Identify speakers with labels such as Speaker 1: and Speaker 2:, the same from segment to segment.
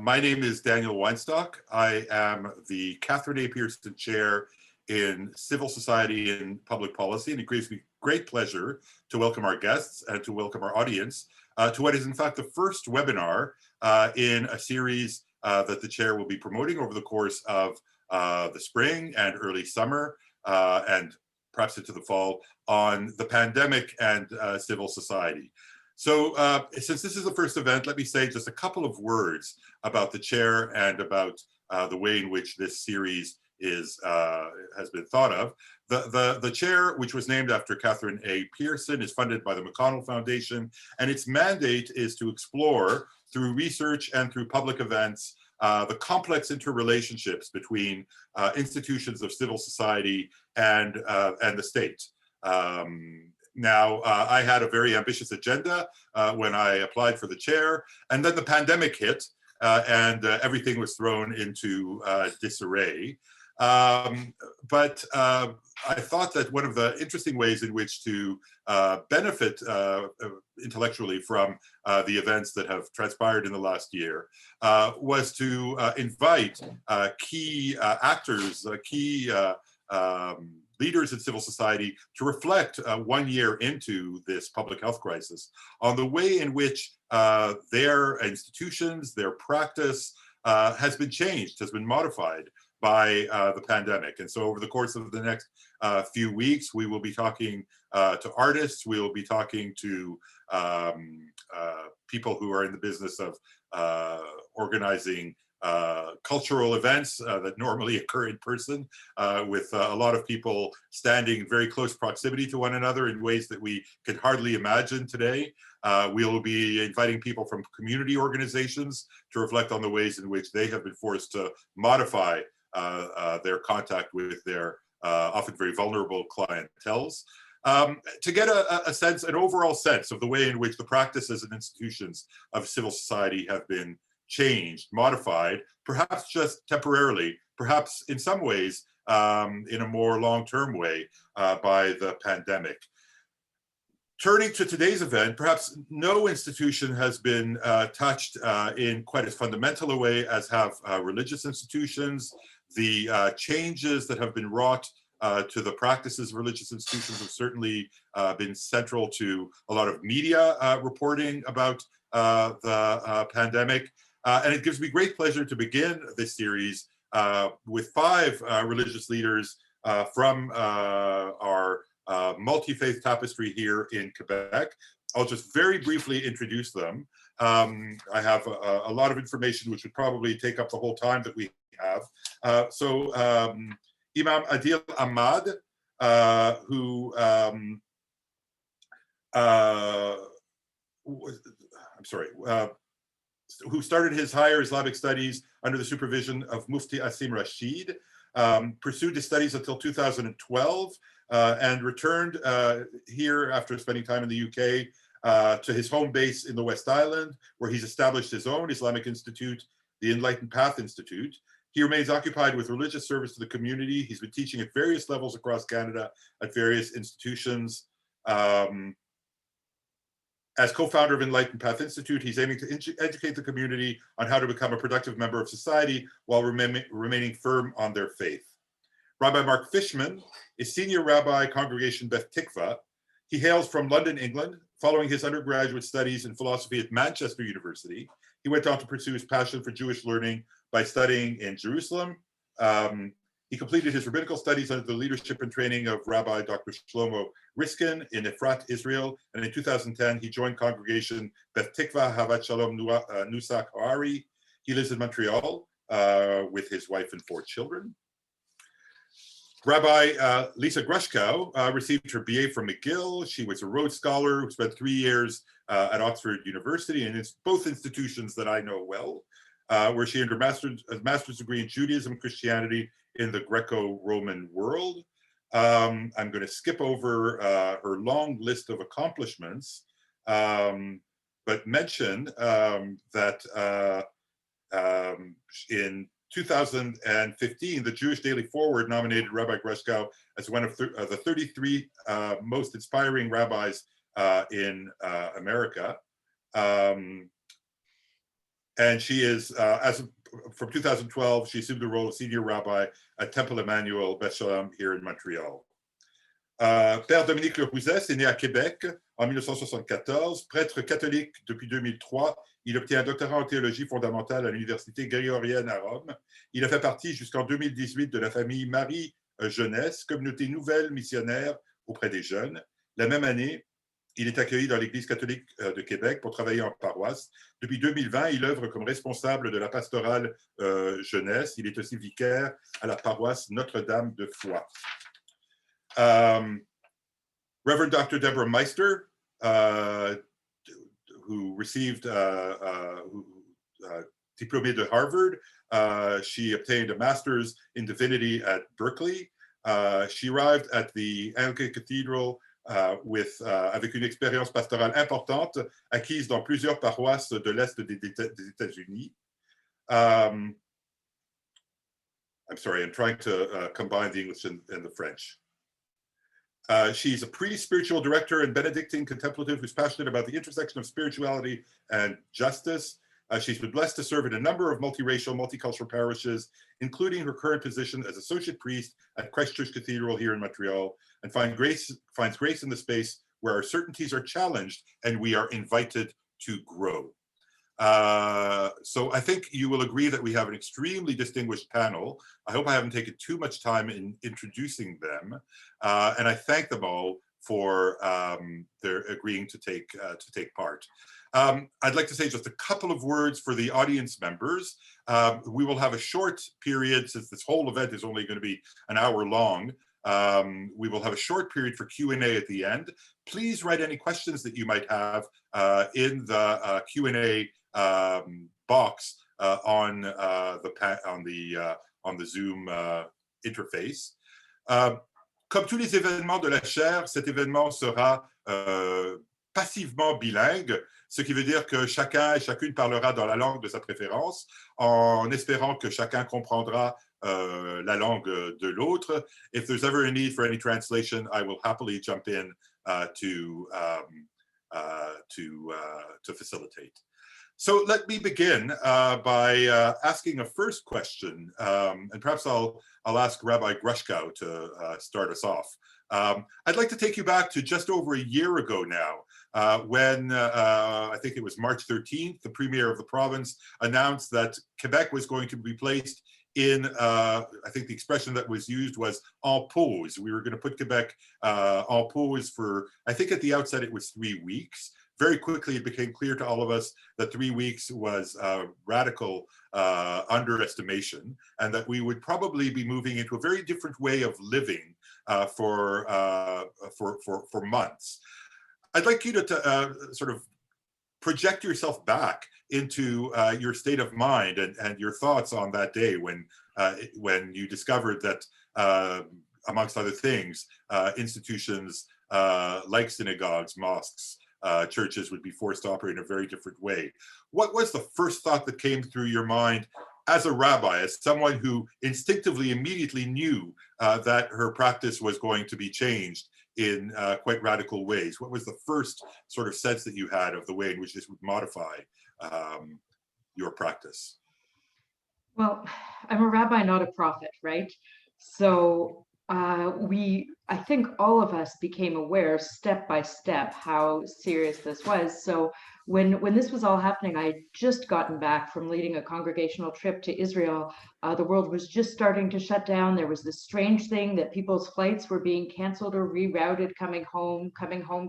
Speaker 1: My name is Daniel Weinstock. I am the Katharine A. Pearson Chair in Civil Society and Public Policy, and it gives me great pleasure to welcome our guests and to welcome our audience to what is in fact the first webinar in a series that the Chair will be promoting over the course of the spring and early summer and perhaps into the fall on the pandemic and civil society. So since this is the first event, let me say just a couple of words about the Chair and about the way in which this series has been thought of. The Chair, which was named after Katharine A. Pearson, is funded by the McConnell Foundation, and its mandate is to explore through research and through public events the complex interrelationships between institutions of civil society and the state. Now, I had a very ambitious agenda when I applied for the Chair, and then the pandemic hit and everything was thrown into disarray. But I thought that one of the interesting ways in which to benefit intellectually from the events that have transpired in the last year was to invite key actors, key leaders in civil society to reflect 1 year into this public health crisis on the way in which their institutions, their practice has been changed, has been modified by the pandemic. And so over the course of the next few weeks, we will be talking to artists, we will be talking to people who are in the business of organizing cultural events that normally occur in person, with a lot of people standing in very close proximity to one another in ways that we could hardly imagine today. We will be inviting people from community organizations to reflect on the ways in which they have been forced to modify their contact with their often very vulnerable clienteles, to get a sense, an overall sense of the way in which the practices and institutions of civil society have been changed, modified, perhaps just temporarily, perhaps in some ways in a more long-term way by the pandemic. Turning to today's event, perhaps no institution has been touched in quite as fundamental a way as have religious institutions. The changes that have been wrought to the practices of religious institutions have certainly been central to a lot of media reporting about the pandemic. And it gives me great pleasure to begin this series with 5 religious leaders from our multi-faith tapestry here in Quebec. I'll just very briefly introduce them. I have a lot of information which would probably take up the whole time that we have. Imam Adil Ahmad, who who started his higher Islamic studies under the supervision of Mufti Asim Rashid, pursued his studies until 2012, and returned here after spending time in the UK to his home base in the West Island, where he's established his own Islamic institute, the Enlightened Path Institute. He remains occupied with religious service to the community. He's been teaching at various levels across Canada at various institutions. As co-founder of Enlightened Path Institute, he's aiming to educate the community on how to become a productive member of society while remaining firm on their faith. Rabbi Mark Fishman is Senior Rabbi, Congregation Beth Tikva. He hails from London, England. Following his undergraduate studies in philosophy at Manchester University, he went on to pursue his passion for Jewish learning by studying in Jerusalem. He completed his rabbinical studies under the leadership and training of Rabbi Dr. Shlomo Riskin in Efrat, Israel. And in 2010, he joined congregation Beth Tikva Havat Shalom Nusak Hari. He lives in Montreal with his wife and 4 children. Rabbi Lisa Grushkow received her BA from McGill. She was a Rhodes Scholar who spent 3 years at Oxford University, and it's both institutions that I know well, where she earned her master's degree in Judaism and Christianity in the Greco-Roman world. I'm going to skip over her long list of accomplishments, but mention that in 2015, the Jewish Daily Forward nominated Rabbi Grushkow as one of the 33 most inspiring rabbis in America. And she is, from 2012, she assumed the role of senior rabbi at Temple Emmanuel Beth Shalom here in Montreal. Père Dominique Le Rouzès est né à Québec en 1974. Prêtre catholique depuis 2003, il obtient un doctorat en théologie fondamentale à l'université grégorienne à Rome. Il a fait partie jusqu'en 2018 de la famille Marie Jeunesse, communauté nouvelle missionnaire auprès des jeunes. La même année, il est accueilli dans l'Église catholique de Québec pour travailler en paroisse. Depuis 2020, il œuvre comme responsable de la pastorale jeunesse. Il est aussi vicaire à la paroisse Notre-Dame de Foix. Reverend Dr. Deborah Meister, who received diplômée de Harvard. She obtained a master's in divinity at Berkeley. She arrived at the Anglican Cathedral avec une expérience pastorale importante acquise dans plusieurs paroisses de l'Est des États-Unis. I'm sorry, I'm trying to combine the English and the French. She's a pre-spiritual director and Benedictine contemplative who's passionate about the intersection of spirituality and justice. She's been blessed to serve in a number of multiracial, multicultural parishes, including her current position as associate priest at Christ Church Cathedral here in Montreal, and finds grace in the space where our certainties are challenged and we are invited to grow. So I think you will agree that we have an extremely distinguished panel. I hope I haven't taken too much time in introducing them, and I thank them all for their agreeing to take part. I'd like to say just a couple of words for the audience members. We will have a short period, since this whole event is only going to be an hour long. We will have a short period for Q&A at the end. Please write any questions that you might have in the Q&A box on the Zoom interface. Comme tous les événements de la chaire, cet événement sera passivement bilingue, ce qui veut dire que chacun et chacune parlera dans la langue de sa préférence, en espérant que chacun comprendra la langue de l'autre. If there's ever a need for any translation, I will happily jump in to facilitate. So let me begin by asking a first question, and perhaps I'll ask Rabbi Grushkow to start us off. I'd like to take you back to just over a year ago now, when I think it was March 13th, the Premier of the province announced that Quebec was going to be placed in, I think the expression that was used was en pause. We were going to put Quebec en pause for, I think at the outset it was 3 weeks. Very quickly, it became clear to all of us that 3 weeks was radical underestimation, and that we would probably be moving into a very different way of living for months. I'd like you to sort of project yourself back into your state of mind and your thoughts on that day when you discovered that, amongst other things, institutions like synagogues, mosques, churches would be forced to operate in a very different way. What was the first thought that came through your mind as a rabbi, as someone who instinctively immediately knew that her practice was going to be changed in quite radical ways? What was the first sort of sense that you had of the way in which this would modify your practice?
Speaker 2: Well, I'm a rabbi, not a prophet, right? So I think all of us became aware step by step how serious this was. So when this was all happening, I had just gotten back from leading a congregational trip to Israel. The world was just starting to shut down. There was this strange thing that people's flights were being canceled or rerouted coming home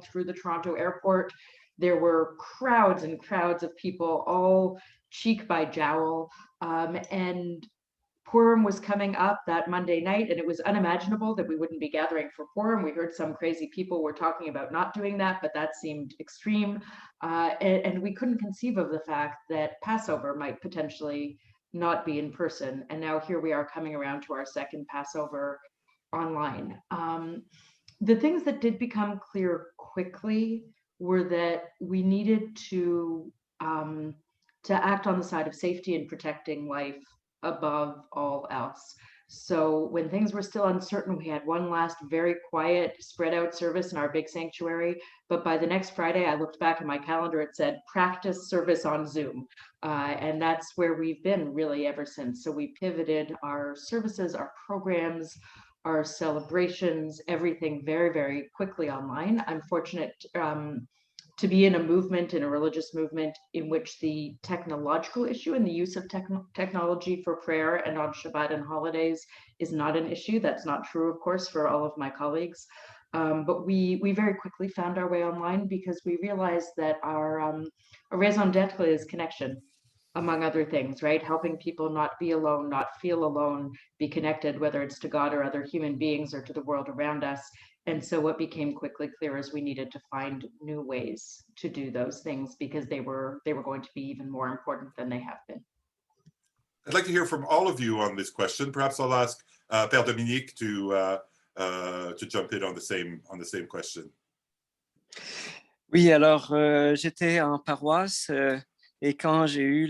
Speaker 2: through the Toronto airport. There were crowds and crowds of people, all cheek by jowl, and Purim was coming up that Monday night, and it was unimaginable that we wouldn't be gathering for Purim. We heard some crazy people were talking about not doing that, but that seemed extreme. And we couldn't conceive of the fact that Passover might potentially not be in person. And now here we are coming around to our second Passover online. The things that did become clear quickly were that we needed to act on the side of safety and protecting life above all else. So when things were still uncertain, we had one last very quiet, spread out service in our big sanctuary. But by the next Friday, I looked back at my calendar, it said practice service on Zoom. And that's where we've been really ever since. So we pivoted our services, our programs, our celebrations, everything very, very quickly online. I'm fortunate to be in a movement, in a religious movement, in which the technological issue and the use of technology for prayer and on Shabbat and holidays is not an issue. That's not true, of course, for all of my colleagues. But we very quickly found our way online because we realized that our raison d'etre is connection, among other things, right? Helping people not be alone, not feel alone, be connected, whether it's to God or other human beings or to the world around us. And so what became quickly clear is we needed to find new ways to do those things because they were going to be even more important than they have been.
Speaker 1: I'd like to hear from all of you on this question. Perhaps I'll ask Père Dominique to jump in on the same question.
Speaker 3: Oui, alors j'étais en paroisse et quand j'ai eu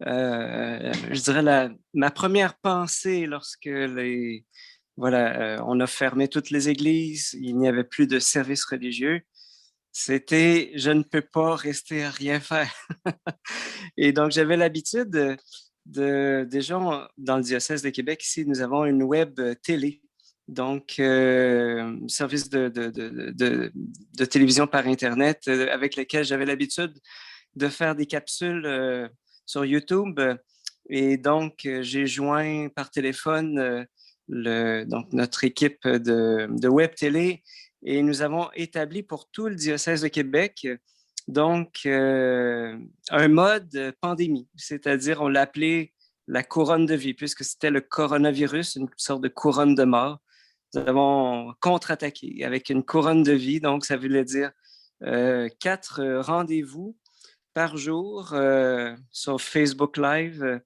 Speaker 3: je dirais ma première pensée lorsque on a fermé toutes les églises, il n'y avait plus de service religieux, c'était je ne peux pas rester à rien faire. Et donc j'avais l'habitude déjà dans le diocèse de Québec ici, nous avons une web télé. Donc, service de télévision par Internet avec lequel j'avais l'habitude de faire des capsules sur YouTube. Et donc, j'ai joint par téléphone donc notre équipe de web télé et nous avons établi pour tout le diocèse de Québec donc un mode pandémie, c'est-à-dire on l'appelait la couronne de vie puisque c'était le coronavirus, une sorte de couronne de mort. Nous avons contre-attaqué avec une couronne de vie, donc ça voulait dire 4 rendez-vous par jour sur Facebook Live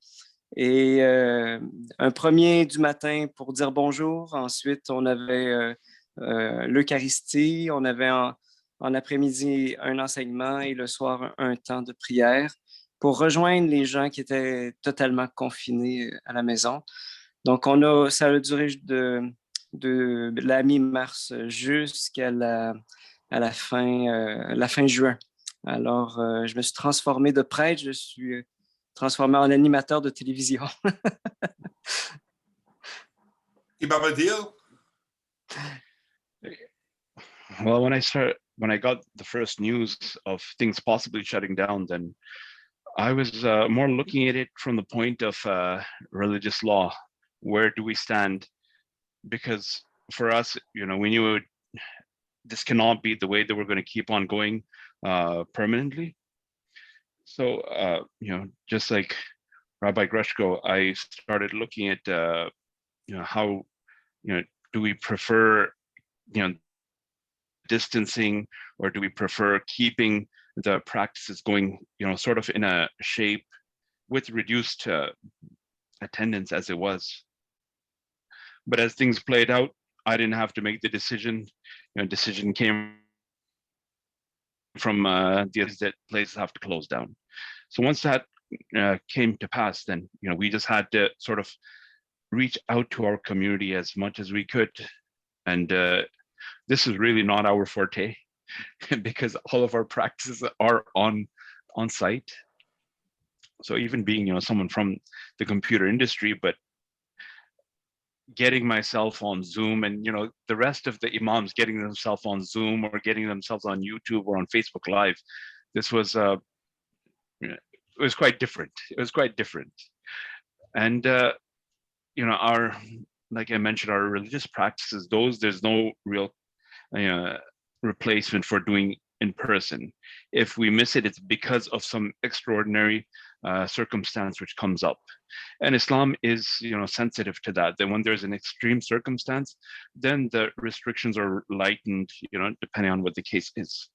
Speaker 3: et un premier du matin pour dire bonjour. Ensuite, on avait l'Eucharistie, on avait en après-midi un enseignement et le soir un temps de prière pour rejoindre les gens qui étaient totalement confinés à la maison. Donc, ça a duré de la mi-mars jusqu'à la fin juin. Alors, je me suis transformé de prêtre, je suis transformé en animateur de télévision.
Speaker 4: Well, when I got the first news of things possibly shutting down, then I was more looking at it from the point of religious law. Where do we stand? Because for us, we knew this cannot be the way that we're going to keep on going permanently. So, just like Rabbi Greshko, I started looking at, how, do we prefer, distancing, or do we prefer keeping the practices going, sort of in a shape with reduced attendance as it was. But as things played out, I didn't have to make the decision. Decision came from the others that places have to close down. So once that came to pass, then we just had to sort of reach out to our community as much as we could. And this is really not our forte because all of our practices are on site. So even being someone from the computer industry, but getting myself on Zoom and the rest of the imams getting themselves on Zoom or getting themselves on YouTube or on Facebook Live, this was it was quite different. It was quite different. And our, like I mentioned, our religious practices, there's no real replacement for doing in person. If we miss it, it's because of some extraordinary circumstance which comes up. And Islam is sensitive to that. Then when there's an extreme circumstance, then the restrictions are lightened, depending on what the case is.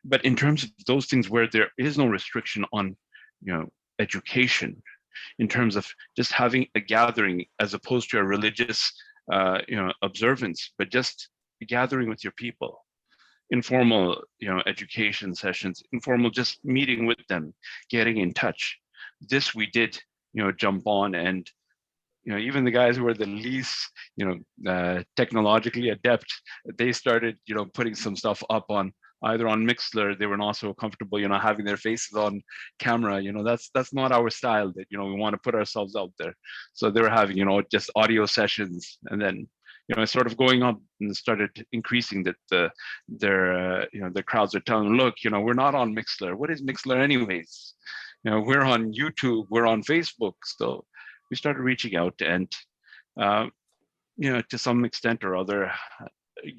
Speaker 4: But in terms of those things where there is no restriction on education, in terms of just having a gathering as opposed to a religious observance, but just gathering with your people, informal education sessions, informal just meeting with them, getting in touch. This we did jump on, and even the guys who were the least, technologically adept, they started, putting some stuff up on either on Mixler. They were not so comfortable, having their faces on camera. That's not our style. That we want to put ourselves out there. So they were having, just audio sessions, and then sort of going up and started increasing that their crowds are telling them, look, we're not on Mixler. What is Mixler anyways? We're on YouTube, we're on Facebook. So we started reaching out and, to some extent or other,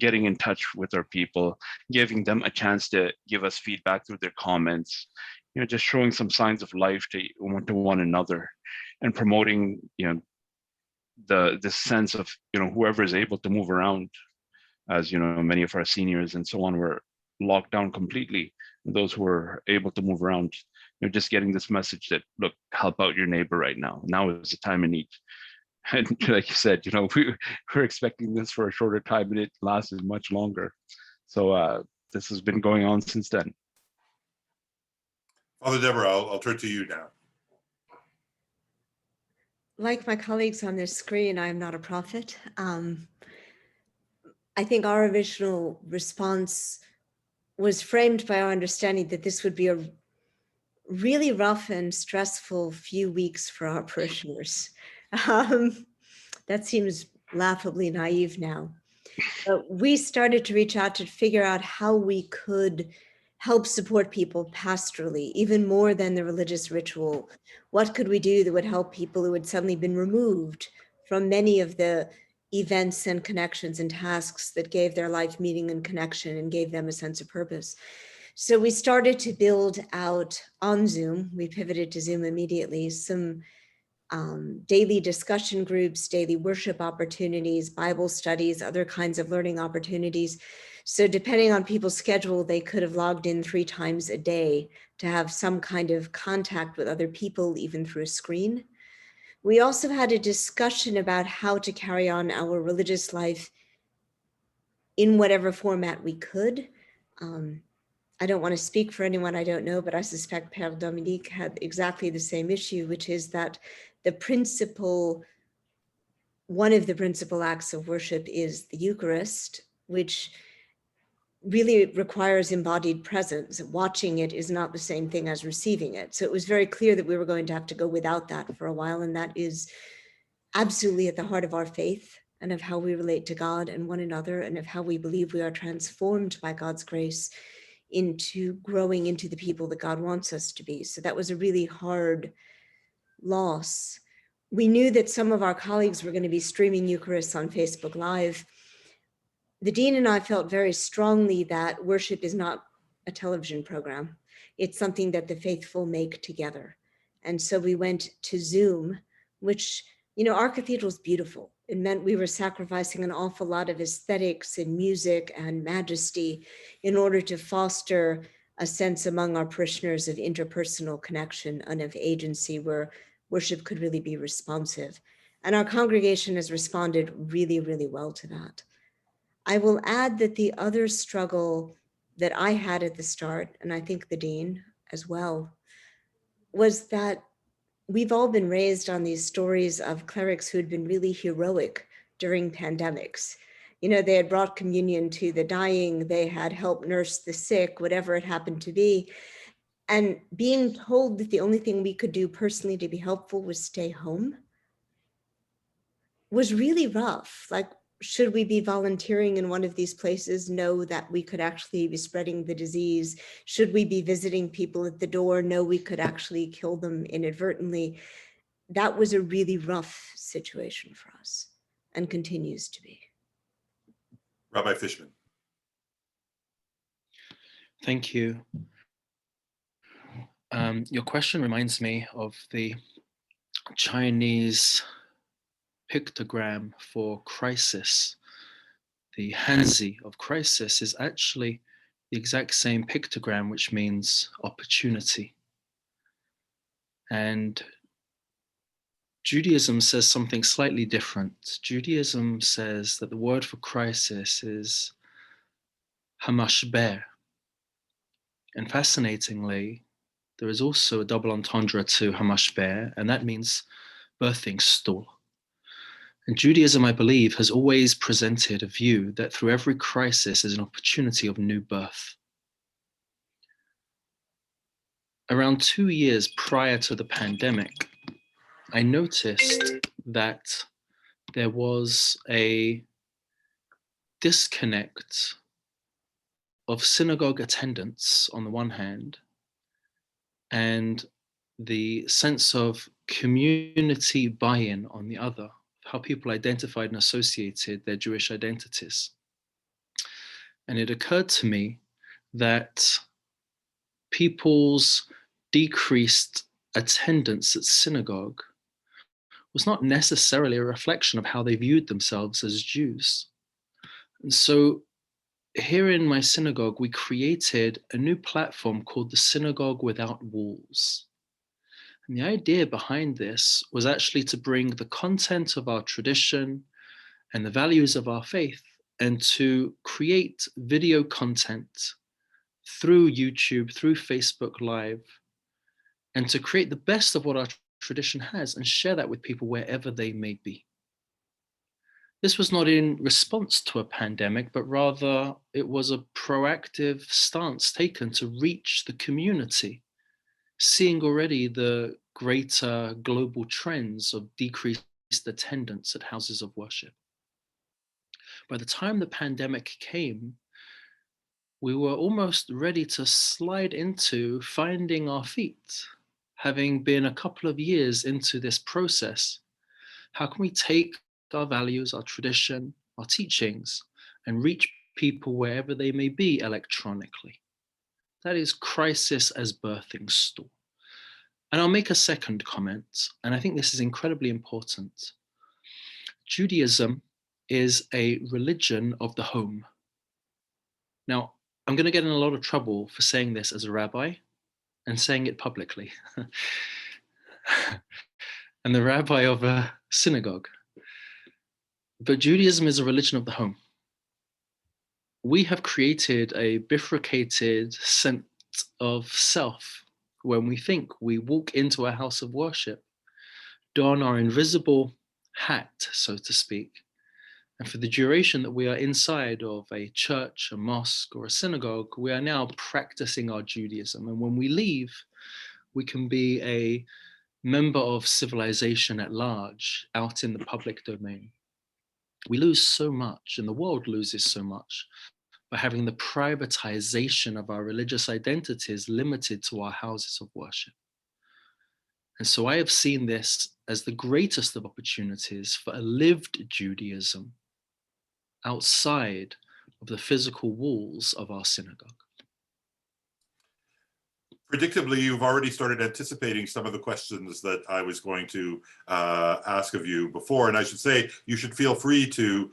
Speaker 4: getting in touch with our people, giving them a chance to give us feedback through their comments, just showing some signs of life to one another, and promoting, the sense of, whoever is able to move around, as many of our seniors and so on were locked down completely. Those who were able to move around, just getting this message that, look, help out your neighbor right now. Now is the time of need. And like you said, we're expecting this for a shorter time, and it lasted much longer. So this has been going on since then.
Speaker 1: Father Deborah, I'll turn to you now.
Speaker 5: Like my colleagues on this screen, I am not a prophet. I think our original response was framed by our understanding that this would be a really rough and stressful few weeks for our parishioners. That seems laughably naive now. But we started to reach out to figure out how we could help support people pastorally, even more than the religious ritual. What could we do that would help people who had suddenly been removed from many of the events and connections and tasks that gave their life meaning and connection and gave them a sense of purpose? So we started to build out on Zoom. We pivoted to Zoom immediately, some daily discussion groups, daily worship opportunities, Bible studies, other kinds of learning opportunities. So depending on people's schedule, they could have logged in 3 times a day to have some kind of contact with other people, even through a screen. We also had a discussion about how to carry on our religious life in whatever format we could. I don't want to speak for anyone I don't know, but I suspect Père Dominique had exactly the same issue, which is that one of the principal acts of worship is the Eucharist, which really requires embodied presence. Watching it is not the same thing as receiving it. So it was very clear that we were going to have to go without that for a while. And that is absolutely at the heart of our faith and of how we relate to God and one another, and of how we believe we are transformed by God's grace into growing into the people that God wants us to be. So that was a really hard loss. We knew that some of our colleagues were going to be streaming Eucharists on Facebook Live. The dean and I felt very strongly that worship is not a television program. It's something that the faithful make together. And so we went to Zoom, which, our cathedral is beautiful. It meant we were sacrificing an awful lot of aesthetics and music and majesty in order to foster a sense among our parishioners of interpersonal connection and of agency, where worship could really be responsive. And our congregation has responded really, really well to that. I will add that the other struggle that I had at the start, and I think the dean as well, was that we've all been raised on these stories of clerics who had been really heroic during pandemics. They had brought communion to the dying, they had helped nurse the sick, whatever it happened to be. And being told that the only thing we could do personally to be helpful was stay home was really rough. Like, should we be volunteering in one of these places? Know that we could actually be spreading the disease. Should we be visiting people at the door? Know we could actually kill them inadvertently. That was a really rough situation for us and continues to be.
Speaker 1: Rabbi Fishman.
Speaker 6: Thank you. Your question reminds me of the Chinese pictogram for crisis. The Hanzi of crisis is actually the exact same pictogram, which means opportunity. And Judaism says something slightly different. Judaism says that the word for crisis is hamashber. And fascinatingly, there is also a double entendre to hamashber, and that means birthing stool. And Judaism, I believe, has always presented a view that through every crisis is an opportunity of new birth. Around 2 years prior to the pandemic, I noticed that there was a disconnect of synagogue attendance on the one hand, and the sense of community buy-in on the other, how people identified and associated their Jewish identities. And it occurred to me that people's decreased attendance at synagogue was not necessarily a reflection of how they viewed themselves as Jews. And so here in my synagogue, we created a new platform called the Synagogue Without Walls. And the idea behind this was actually to bring the content of our tradition and the values of our faith and to create video content through YouTube, through Facebook Live, and to create the best of what our tradition has and share that with people wherever they may be. This was not in response to a pandemic, but rather it was a proactive stance taken to reach the community, seeing already the greater global trends of decreased attendance at houses of worship. By the time the pandemic came, we were almost ready to slide into finding our feet. Having been a couple of years into this process, how can we take our values, our tradition, our teachings, and reach people wherever they may be electronically? That is crisis as birthing stool. And I'll make a second comment, and I think this is incredibly important. Judaism is a religion of the home. Now, I'm going to get in a lot of trouble for saying this as a rabbi and saying it publicly. And the rabbi of a synagogue. But Judaism is a religion of the home. We have created a bifurcated sense of self when we think we walk into a house of worship, don our invisible hat, so to speak, and for the duration that we are inside of a church, a mosque, or a synagogue, we are now practicing our Judaism. And when we leave, we can be a member of civilization at large, out in the public domain. We lose so much, and the world loses so much, by having the privatization of our religious identities limited to our houses of worship. And so I have seen this as the greatest of opportunities for a lived Judaism outside of the physical walls of our synagogue.
Speaker 1: Predictably, you've already started anticipating some of the questions that I was going to ask of you before. And I should say, you should feel free to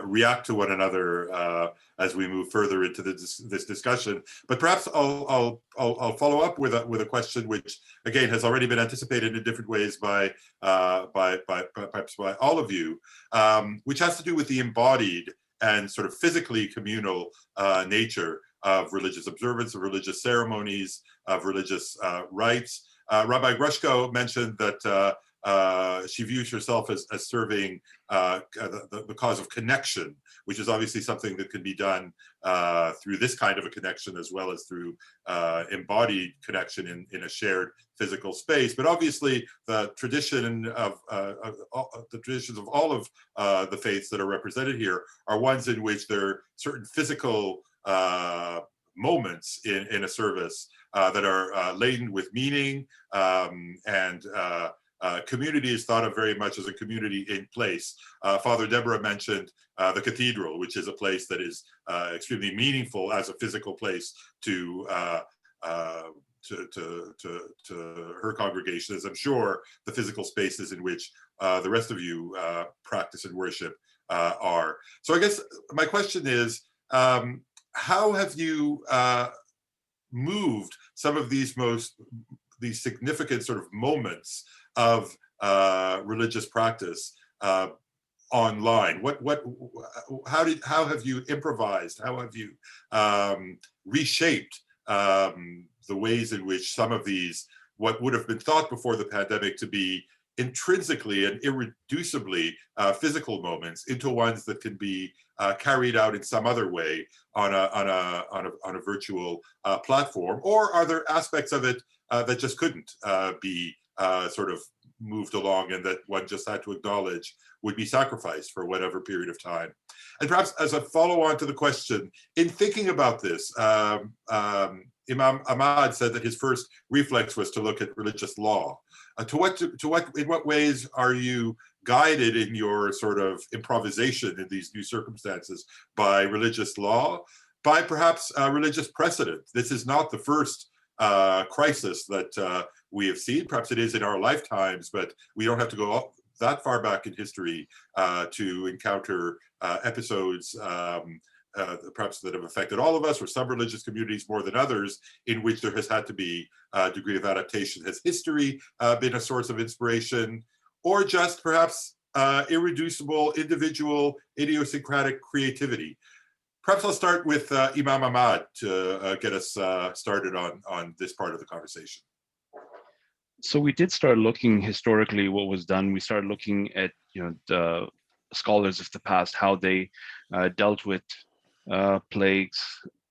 Speaker 1: react to one another as we move further into this discussion. But perhaps I'll follow up with a question which, again, has already been anticipated in different ways by perhaps by all of you, which has to do with the embodied and sort of physically communal nature of religious observance, of religious ceremonies, of religious rites. Rabbi Grushko mentioned that she views herself as serving the cause of connection, which is obviously something that can be done through this kind of a connection, as well as through embodied connection in a shared physical space. But obviously, the tradition of the traditions of all of the faiths that are represented here are ones in which there are certain physical moments in a service that are laden with meaning, and community is thought of very much as a community in place. Father Deborah mentioned the cathedral, which is a place that is extremely meaningful as a physical place to her congregation, as I'm sure the physical spaces in which the rest of you practice and worship are. So I guess my question is, how have you moved some of these significant sort of moments of religious practice online? How have you improvised? How have you reshaped the ways in which some of these, what would have been thought before the pandemic to be intrinsically and irreducibly physical moments into ones that can be carried out in some other way on a virtual platform? Or are there aspects of it that just couldn't be sort of moved along, and that one just had to acknowledge would be sacrificed for whatever period of time? And perhaps as a follow-on to the question, in thinking about this, Imam Ahmad said that his first reflex was to look at religious law. In what ways are you guided in your sort of improvisation in these new circumstances by religious law, by perhaps religious precedent? This is not the first crisis that we have seen. Perhaps it is in our lifetimes, but we don't have to go that far back in history to encounter episodes perhaps that have affected all of us, or some religious communities more than others, in which there has had to be a degree of adaptation. Has history been a source of inspiration, or just perhaps irreducible individual idiosyncratic creativity? Perhaps I'll start with Imam Ahmad to get us started on this part of the conversation.
Speaker 4: So we did start looking historically what was done. We started looking at the scholars of the past, how they dealt with plagues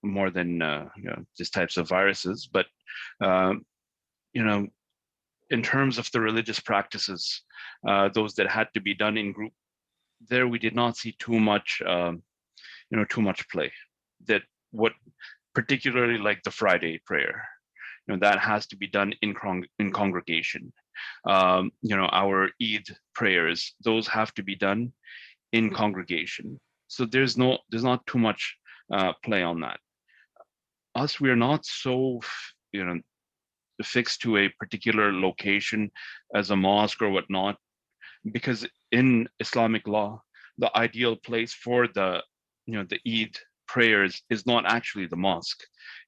Speaker 4: more than these types of viruses. But in terms of the religious practices, those that had to be done in group, there we did not see too much play. That what particularly like the Friday prayer, that has to be done in congregation. Our Eid prayers, those have to be done in congregation. So there's not too much play on that. Us, we are not so fixed to a particular location as a mosque or whatnot, because in Islamic law, the ideal place for the Eid prayers is not actually the mosque.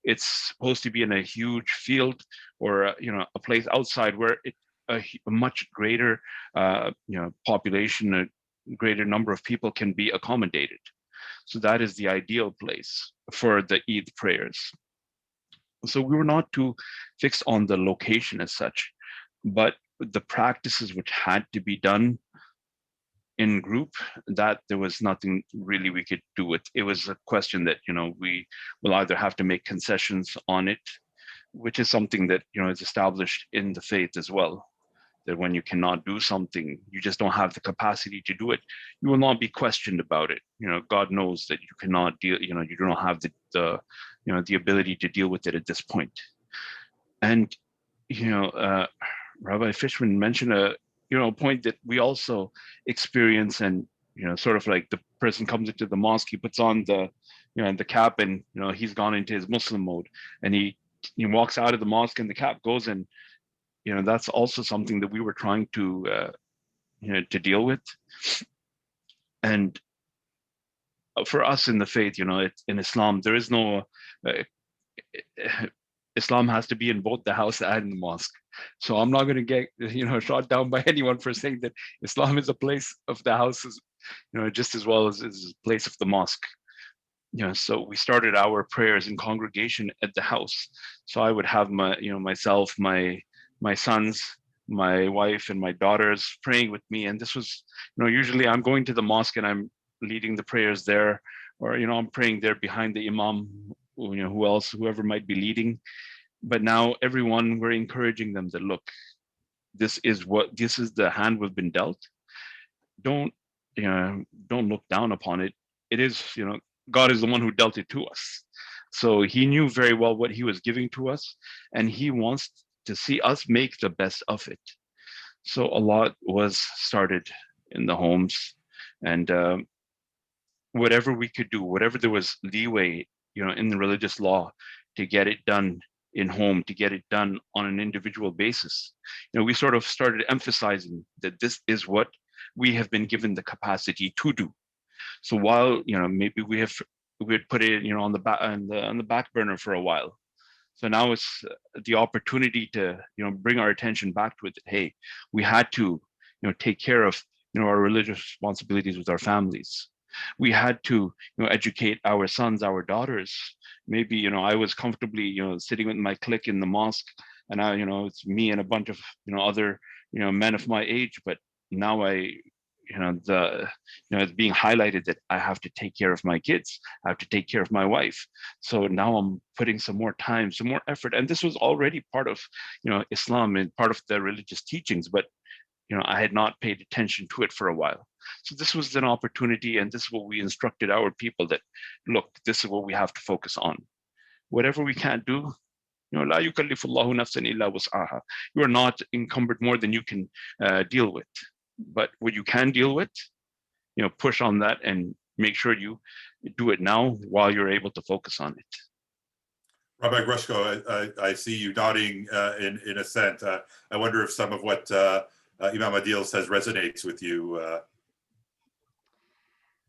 Speaker 4: It's supposed to be in a huge field, or a place outside where a much greater population, a greater number of people can be accommodated. So that is the ideal place for the Eid prayers. So we were not too fixed on the location as such, but the practices which had to be done in group, that there was nothing really we could do with. It was a question that we will either have to make concessions on it, which is something that is established in the faith as well, that when you cannot do something, you just don't have the capacity to do it, you will not be questioned about it. God knows that you cannot deal, you do not have the ability to deal with it at this point. And Rabbi Fishman mentioned a point that we also experience, and sort of like the person comes into the mosque, he puts on the the cap, and he's gone into his Muslim mode, and he walks out of the mosque and the cap goes, and that's also something that we were trying to to deal with. And for us in the faith, in Islam, there is no Islam has to be in both the house and the mosque. So I'm not going to get shot down by anyone for saying that Islam is a place of the houses, just as well as is a place of the mosque. So we started our prayers in congregation at the house. So I would have my myself, my sons, my wife, and my daughters praying with me. And this was usually I'm going to the mosque and I'm leading the prayers there, or I'm praying there behind the imam, whoever might be leading. But now everyone, we're encouraging them to look, this is the hand we've been dealt. Don't look down upon it. It is, God is the one who dealt it to us. So he knew very well what he was giving to us, and he wants to see us make the best of it. So a lot was started in the homes, and whatever we could do, whatever there was leeway, in the religious law to get it done in home, to get it done on an individual basis. We sort of started emphasizing that this is what we have been given the capacity to do. So while maybe we had put it on the back burner for a while, so now it's the opportunity to bring our attention back to it. Hey, we had to take care of our religious responsibilities with our families. We had to educate our sons, our daughters. Maybe I was comfortably sitting with my clique in the mosque, and now it's me and a bunch of other men of my age, but now it's being highlighted that I have to take care of my kids, I have to take care of my wife. So now I'm putting some more time, some more effort. And this was already part of, Islam and part of the religious teachings, but I had not paid attention to it for a while. So this was an opportunity, and this is what we instructed our people that, look, this is what we have to focus on. Whatever we can't do, la yukallifullahu nafsan illa wus'aha. You are not encumbered more than you can deal with. But what you can deal with, push on that and make sure you do it now while you're able to focus on it.
Speaker 1: Rabbi Grushko, I see you nodding in assent. I wonder if some of what Imam Adil says resonates with you.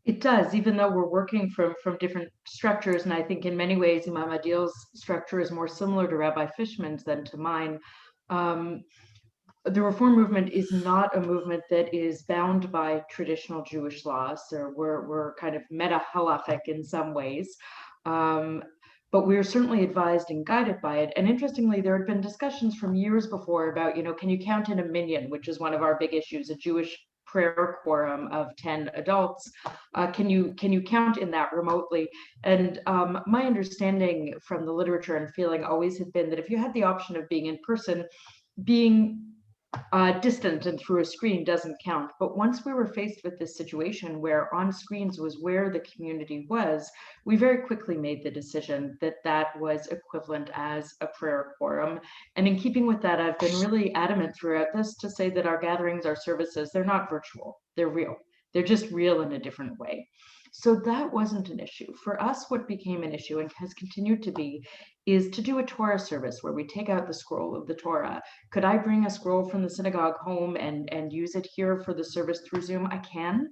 Speaker 2: It does, even though we're working from different structures. And I think in many ways, Imam Adil's structure is more similar to Rabbi Fishman's than to mine. The Reform movement is not a movement that is bound by traditional Jewish laws. So we're kind of meta halachic in some ways. But we're certainly advised and guided by it. And interestingly, there had been discussions from years before about, can you count in a minyan, which is one of our big issues, a Jewish prayer quorum of 10 adults. Can you count in that remotely? And my understanding from the literature and feeling always had been that if you had the option of being in person, being distant and through a screen doesn't count. But once we were faced with this situation where on screens was where the community was, we very quickly made the decision that that was equivalent as a prayer quorum. And in keeping with that, I've been really adamant throughout this to say that our gatherings, our services, they're not virtual, they're real. They're just real in a different way. So that wasn't an issue. For us, what became an issue and has continued to be is to do a Torah service where we take out the scroll of the Torah. Could I bring a scroll from the synagogue home and use it here for the service through Zoom? I can.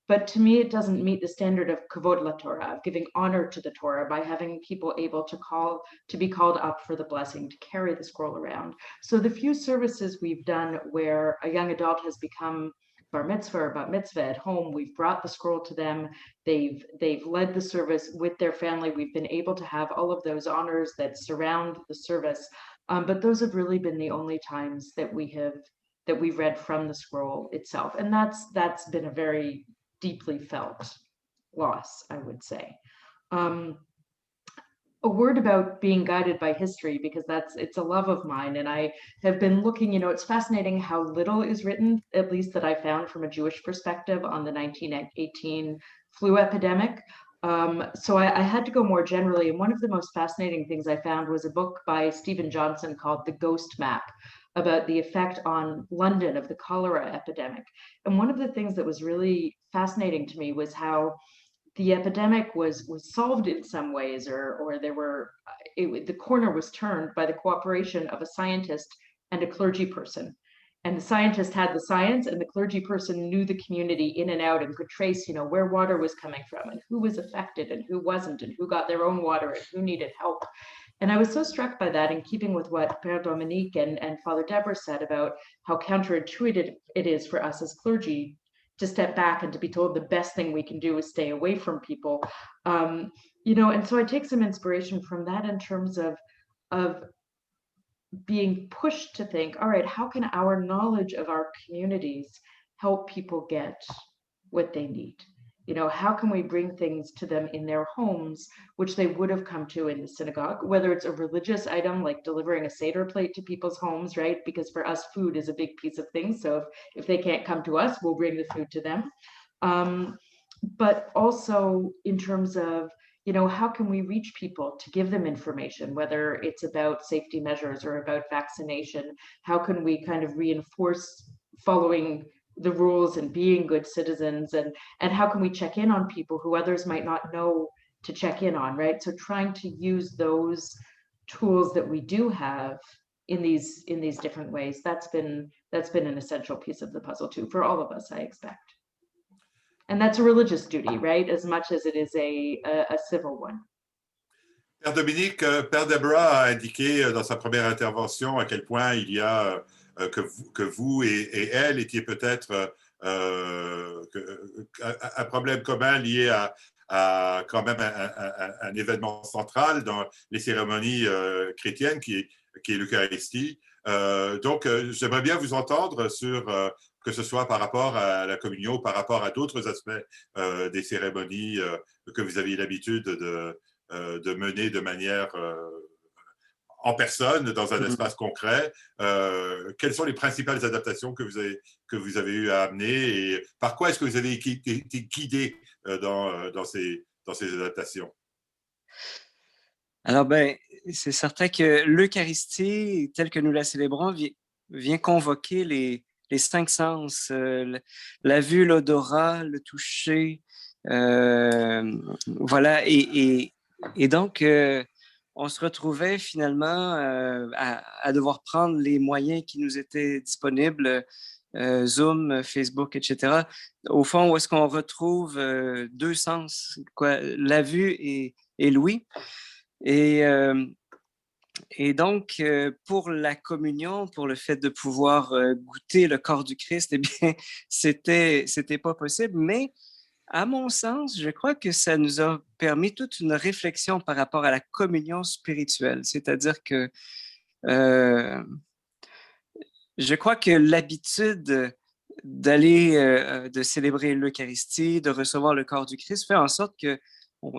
Speaker 2: But to me, it doesn't meet the standard of kavod la Torah, of giving honor to the Torah by having people able to be called up for the blessing, to carry the scroll around. So the few services we've done where a young adult has become bar mitzvah or bat mitzvah at home, we've brought the scroll to them. They've led the service with their family. We've been able to have all of those honors that surround the service. But those have really been the only times that we've read from the scroll itself. And that's been a very deeply felt loss, I would say. A word about being guided by history, because it's a love of mine. And I have been looking, it's fascinating how little is written, at least that I found from a Jewish perspective, on the 1918 flu epidemic. So I had to go more generally. And one of the most fascinating things I found was a book by Stephen Johnson called The Ghost Map, about the effect on London of the cholera epidemic. And one of the things that was really fascinating to me was how the epidemic was solved in some ways, or the corner was turned by the cooperation of a scientist and a clergy person. And the scientist had the science, and the clergy person knew the community in and out and could trace, where water was coming from and who was affected and who wasn't and who got their own water and who needed help. And I was so struck by that, in keeping with what Père Dominique and Father Deborah said about how counterintuitive it is for us as clergy to step back and to be told the best thing we can do is stay away from people. And so I take some inspiration from that in terms of being pushed to think, all right, how can our knowledge of our communities help people get what they need? How can we bring things to them in their homes, which they would have come to in the synagogue, whether it's a religious item like delivering a Seder plate to people's homes, right? Because for us, food is a big piece of things. So if they can't come to us, we'll bring the food to them. But also in terms of, how can we reach people to give them information, whether it's about safety measures or about vaccination? How can we kind of reinforce following the rules and being good citizens, and how can we check in on people who others might not know to check in on, right? So trying to use those tools that we do have in these different ways, that's been an essential piece of the puzzle too, for all of us, I expect. And that's a religious duty, right, as much as it is a civil one.
Speaker 1: Père Dominique, Père Deborah a indiqué dans sa première intervention à quel point il y a que vous et elle étiez peut-être un problème commun lié à quand même un événement central dans les cérémonies chrétiennes qui est l'Eucharistie. Donc, j'aimerais bien vous entendre sur, que ce soit par rapport à la communion, par rapport à d'autres aspects des cérémonies que vous aviez l'habitude de mener de manière en personne, dans un espace concret. Quelles sont les principales adaptations que vous avez eu à amener et par quoi est-ce que vous avez été guidé dans ces adaptations?
Speaker 3: Alors, ben, c'est certain que l'Eucharistie, telle que nous la célébrons, vient convoquer les cinq sens, la vue, l'odorat, le toucher, voilà. Et donc, on se retrouvait finalement à devoir prendre les moyens qui nous étaient disponibles, Zoom, Facebook, etc. Au fond, où est-ce qu'on retrouve deux sens, quoi, la vue et l'ouïe. Et donc, pour la communion, pour le fait de pouvoir goûter le corps du Christ, eh bien, c'était pas possible. Mais à mon sens, je crois que ça nous a permis toute une réflexion par rapport à la communion spirituelle. C'est-à-dire que je crois que l'habitude de célébrer l'Eucharistie, de recevoir le corps du Christ, fait en sorte que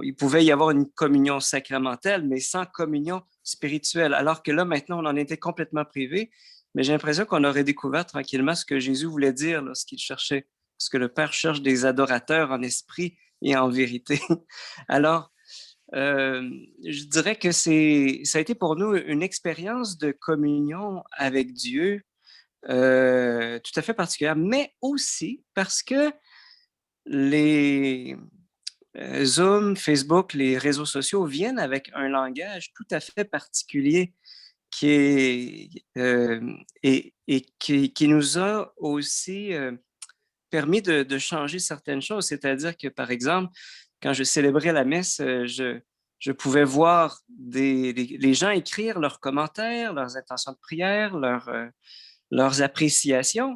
Speaker 3: il pouvait y avoir une communion sacramentelle, mais sans communion spirituelle. Alors que là, maintenant, on en était complètement privé. Mais j'ai l'impression qu'on aurait découvert tranquillement ce que Jésus voulait dire lorsqu'il cherchait, parce que le Père cherche des adorateurs en esprit et en vérité. Alors, je dirais que ça a été pour nous une expérience de communion avec Dieu tout à fait particulière, mais aussi parce que les Zoom, Facebook, les réseaux sociaux viennent avec un langage tout à fait particulier qui nous a aussi permis de changer certaines choses. C'est-à-dire que, par exemple, quand je célébrais la messe, je pouvais voir les gens écrire leurs commentaires, leurs intentions de prière, leurs appréciations.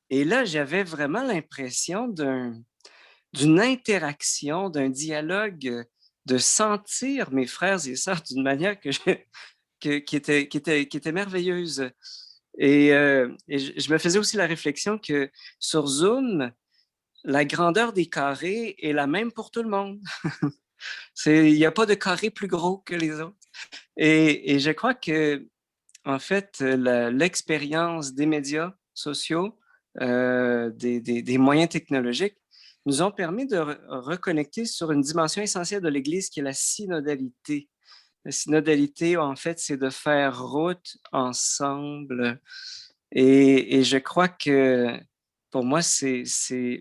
Speaker 3: Et là, j'avais vraiment l'impression d'une interaction, d'un dialogue, de sentir mes frères et sœurs d'une manière qui était merveilleuse. Et je me faisais aussi la réflexion que sur Zoom, la grandeur des carrés est la même pour tout le monde. Il n'y a pas de carré plus gros que les autres. Et je crois que, en fait, l'expérience des médias sociaux, des moyens technologiques, nous ont permis de reconnecter sur une dimension essentielle de l'Église qui est la synodalité. La synodalité, en fait, c'est de faire route ensemble. Et je crois que pour moi, c'est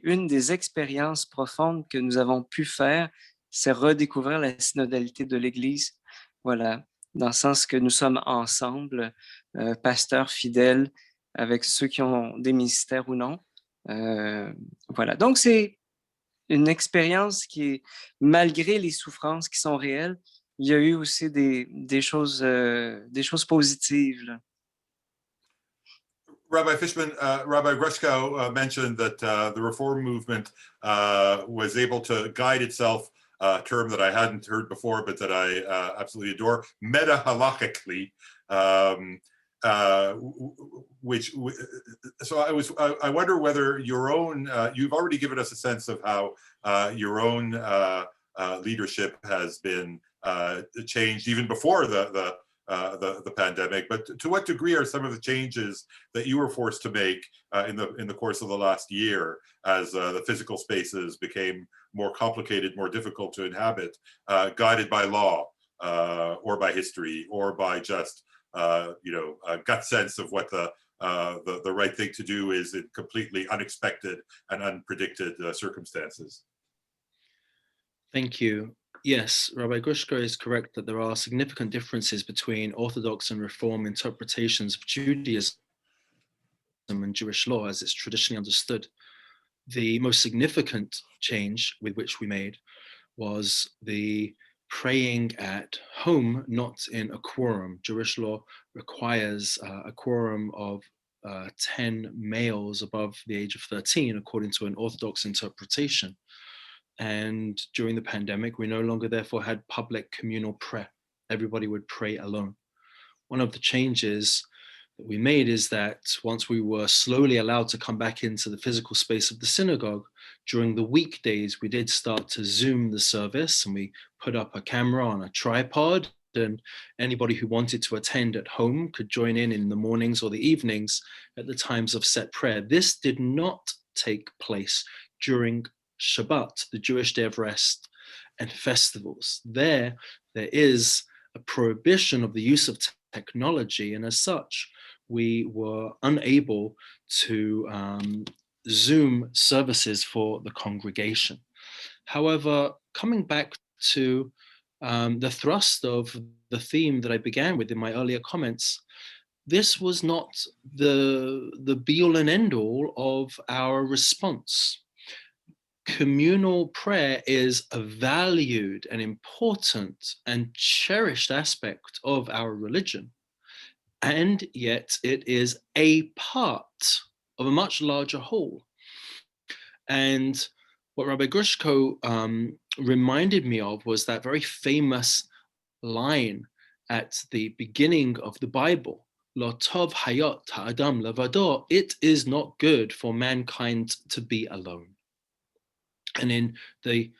Speaker 3: une des expériences profondes que nous avons pu faire, c'est redécouvrir la synodalité de l'Église. Voilà, dans le sens que nous sommes ensemble, pasteurs fidèles, avec ceux qui ont des ministères ou non. Voilà, donc c'est une expérience qui est, malgré les souffrances qui sont réelles, il y a eu aussi des choses positives, là.
Speaker 1: Rabbi Fishman, Rabbi Grushko mentioned that the Reform movement was able to guide itself, a term that I hadn't heard before, but that I absolutely adore, meta-halachically, so I wonder whether your own, you've already given us a sense of how your own leadership has been changed even before the pandemic, but to what degree are some of the changes that you were forced to make in the course of the last year as the physical spaces became more complicated, more difficult to inhabit, guided by law or by history or by just a gut sense of what the right thing to do is in completely unexpected and unpredicted circumstances?
Speaker 6: Thank you. Yes, Rabbi Grushko is correct that there are significant differences between Orthodox and Reform interpretations of Judaism and Jewish law as it's traditionally understood. The most significant change with which we made was the praying at home, not in a quorum. Jewish law requires a quorum of 10 males above the age of 13, according to an Orthodox interpretation. And during the pandemic, we no longer therefore had public communal prayer. Everybody would pray alone. One of the changes that we made is that once we were slowly allowed to come back into the physical space of the synagogue, during the weekdays, we did start to Zoom the service, and we put up a camera on a tripod, and anybody who wanted to attend at home could join in the mornings or the evenings at the times of set prayer. This did not take place during Shabbat, the Jewish day of rest, and festivals. There is a prohibition of the use of technology, and as such, we were unable to Zoom services for the congregation. However, coming back to the thrust of the theme that I began with in my earlier comments, this was not the be-all and end-all of our response. Communal prayer is a valued and important and cherished aspect of our religion, and yet it is a part of a much larger whole. And what Rabbi Grushko reminded me of was that very famous line at the beginning of the Bible, Lo tov hayot ha'adam levado, it is not good for mankind to be alone. And in the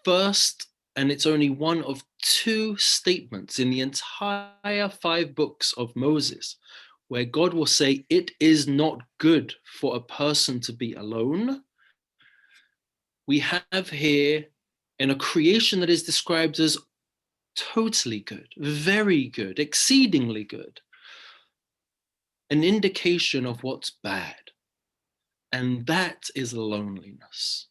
Speaker 6: first, and it's only one of two statements in the entire 5 books of Moses, where God will say, it is not good for a person to be alone, we have here in a creation that is described as totally good, very good, exceedingly good, an indication of what's bad. And that is loneliness.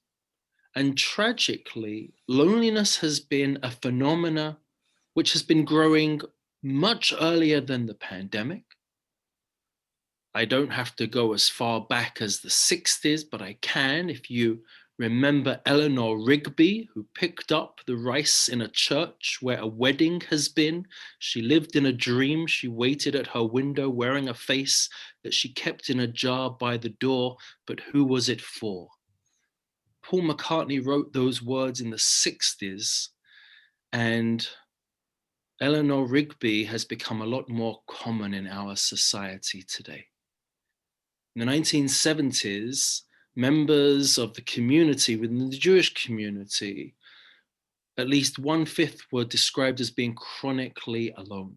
Speaker 6: And tragically, loneliness has been a phenomena which has been growing much earlier than the pandemic. I don't have to go as far back as the 60s, but I can if you remember Eleanor Rigby, who picked up the rice in a church where a wedding has been. She lived in a dream. She waited at her window wearing a face that she kept in a jar by the door, but who was it for? Paul McCartney wrote those words in the 60s, and Eleanor Rigby has become a lot more common in our society today. In the 1970s, members of the community within the Jewish community, at least 1/5 were described as being chronically alone.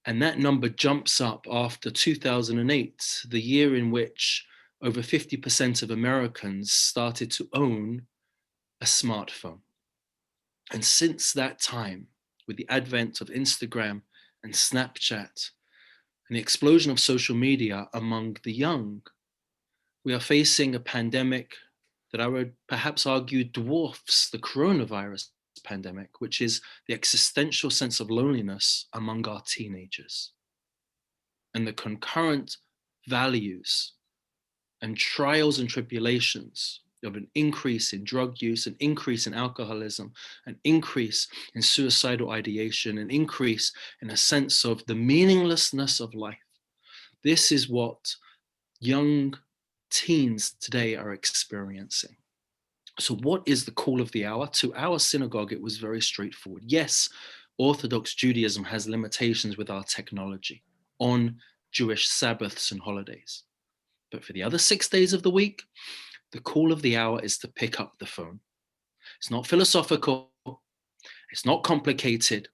Speaker 6: And that number jumps up after 2008, the year in which over 50% of Americans started to own a smartphone. And since that time, with the advent of Instagram and Snapchat and the explosion of social media among the young, we are facing a pandemic that I would perhaps argue dwarfs the coronavirus pandemic, which is the existential sense of loneliness among our teenagers and the concurrent values and trials and tribulations of an increase in drug use, an increase in alcoholism, an increase in suicidal ideation, an increase in a sense of the meaninglessness of life. This is what young teens today are experiencing. So what is the call of the hour? To our synagogue, it was very straightforward. Yes, Orthodox Judaism has limitations with our technology on Jewish Sabbaths and holidays. But for the other 6 days of the week, the call of the hour is to pick up the phone. It's not philosophical. It's not complicated.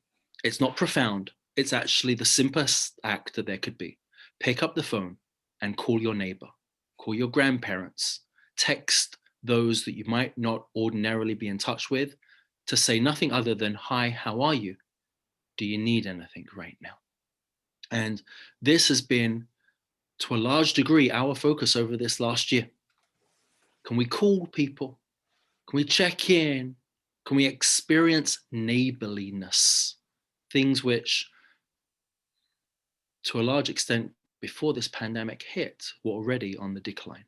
Speaker 6: It's not profound. It's actually the simplest act that there could be. Pick up the phone and call your neighbor, call your grandparents, text those that you might not ordinarily be in touch with to say nothing other than, hi, how are you? Do you need anything right now? And this has been, to a large degree, our focus over this last year. Can we call people? Can we check in? Can we experience neighborliness? Things which, to a large extent, before this pandemic hit, were already on the decline.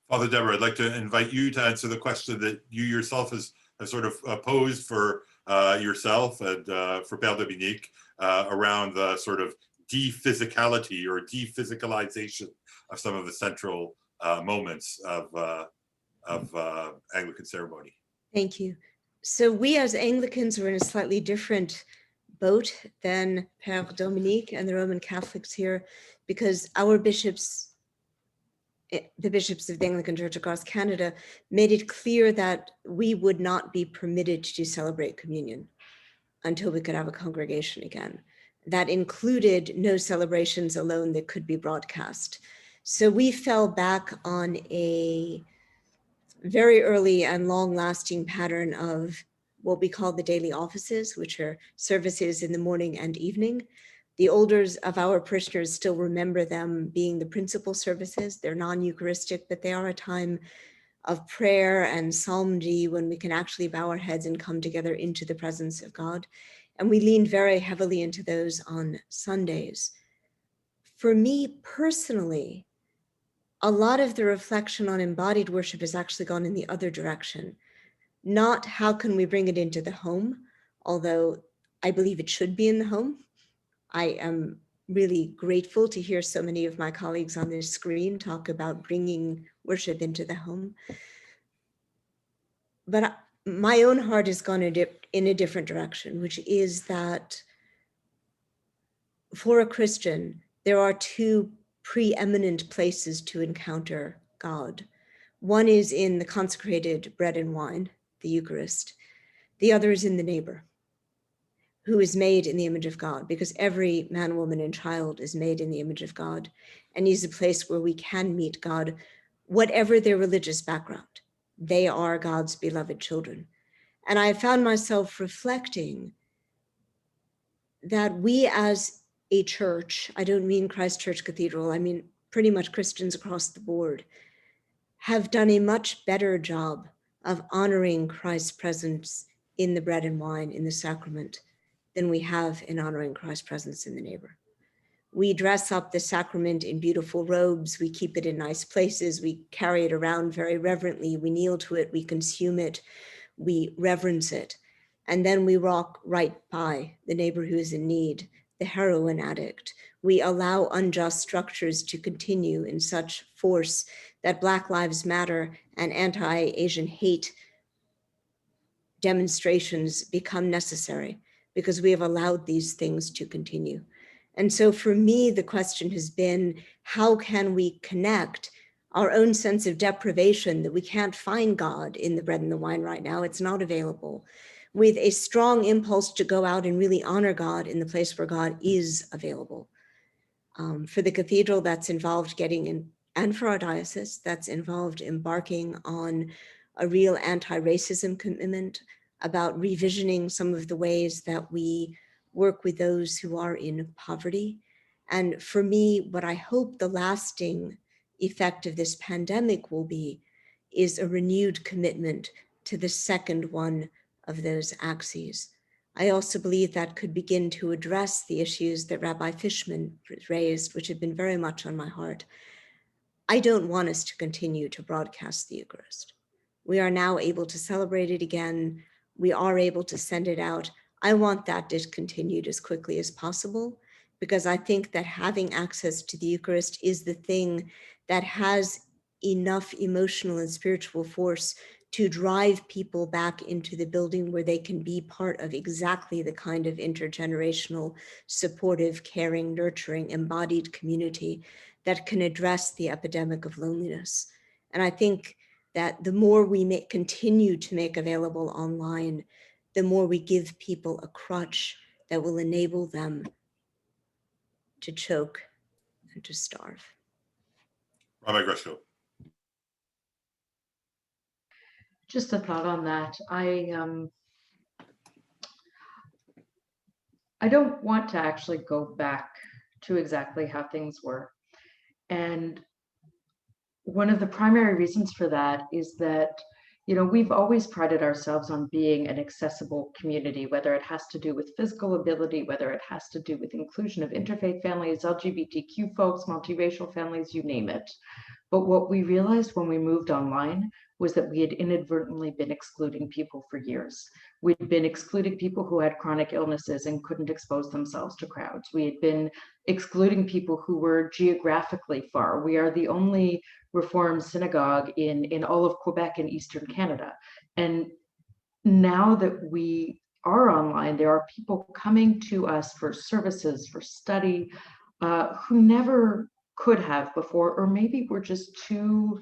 Speaker 1: Father Deborah, I'd like to invite you to answer the question that you yourself have sort of posed for yourself and for Père Dominique around the sort of de-physicality or de-physicalization of some of the central moments of Anglican ceremony.
Speaker 5: Thank you. So we as Anglicans are in a slightly different boat than Père Dominique and the Roman Catholics here, because our bishops, the bishops of the Anglican Church across Canada, made it clear that we would not be permitted to celebrate communion until we could have a congregation again. That included no celebrations alone that could be broadcast. So we fell back on a very early and long-lasting pattern of what we call the daily offices, which are services in the morning and evening. The elders of our parishioners still remember them being the principal services. They're non-Eucharistic, but they are a time of prayer and psalmody when we can actually bow our heads and come together into the presence of God. And we lean very heavily into those on Sundays. For me personally, a lot of the reflection on embodied worship has actually gone in the other direction. Not how can we bring it into the home, although I believe it should be in the home. I am really grateful to hear so many of my colleagues on this screen talk about bringing worship into the home. But my own heart has gone in a different direction, which is that for a Christian, there are two preeminent places to encounter God. One is in the consecrated bread and wine, the Eucharist. The other is in the neighbor, who is made in the image of God, because every man, woman, and child is made in the image of God, and is a place where we can meet God, whatever their religious background. They are God's beloved children. And I found myself reflecting that we as a church, I don't mean Christ Church Cathedral, I mean pretty much Christians across the board, have done a much better job of honoring Christ's presence in the bread and wine, in the sacrament, than we have in honoring Christ's presence in the neighbor. We dress up the sacrament in beautiful robes, we keep it in nice places, we carry it around very reverently, we kneel to it, we consume it, we reverence it. And then we walk right by the neighbor who is in need, the heroin addict. We allow unjust structures to continue in such force that Black Lives Matter and anti-Asian hate demonstrations become necessary because we have allowed these things to continue. And so for me, the question has been, how can we connect our own sense of deprivation that we can't find God in the bread and the wine right now, it's not available, with a strong impulse to go out and really honor God in the place where God is available. For the cathedral, that's involved getting in, and for our diocese, that's involved embarking on a real anti-racism commitment about revisioning some of the ways that we work with those who are in poverty. And for me, what I hope the lasting effect of this pandemic will be is a renewed commitment to the second one of those axes. I also believe that could begin to address the issues that Rabbi Fishman raised, which have been very much on my heart. I don't want us to continue to broadcast the Eucharist. We are now able to celebrate it again. We are able to send it out. I want that discontinued as quickly as possible, because I think that having access to the Eucharist is the thing that has enough emotional and spiritual force to drive people back into the building where they can be part of exactly the kind of intergenerational, supportive, caring, nurturing, embodied community that can address the epidemic of loneliness. And I think that the more we continue to make available online, the more we give people a crutch that will enable them to choke and to starve.
Speaker 1: Rabbi Greshko.
Speaker 2: Just a thought on that. I don't want to actually go back to exactly how things were. And one of the primary reasons for that is that, you know, we've always prided ourselves on being an accessible community, whether it has to do with physical ability, whether it has to do with inclusion of interfaith families, LGBTQ folks, multiracial families, you name it. But what we realized when we moved online was that we had inadvertently been excluding people for years. We'd been excluding people who had chronic illnesses and couldn't expose themselves to crowds. We had been excluding people who were geographically far. We are the only Reformed synagogue in all of Quebec and Eastern Canada. And now that we are online, there are people coming to us for services, for study, who never could have before, or maybe were just too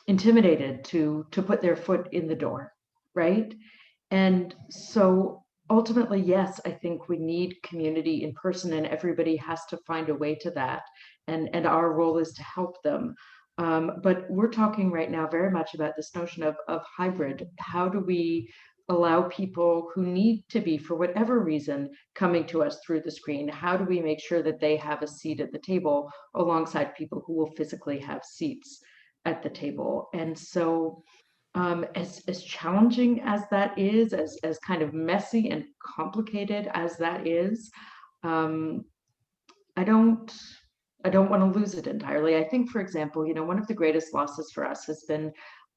Speaker 2: intimidated to put their foot in the door, right? And so ultimately, yes, I think we need community in person, and everybody has to find a way to that. And our role is to help them. But we're talking right now very much about this notion of hybrid. How do we allow people who need to be, for whatever reason, coming to us through the screen? How do we make sure that they have a seat at the table alongside people who will physically have seats at the table? And so as challenging as that is, as kind of messy and complicated as that is, I don't want to lose it entirely. I think, for example, one of the greatest losses for us has been,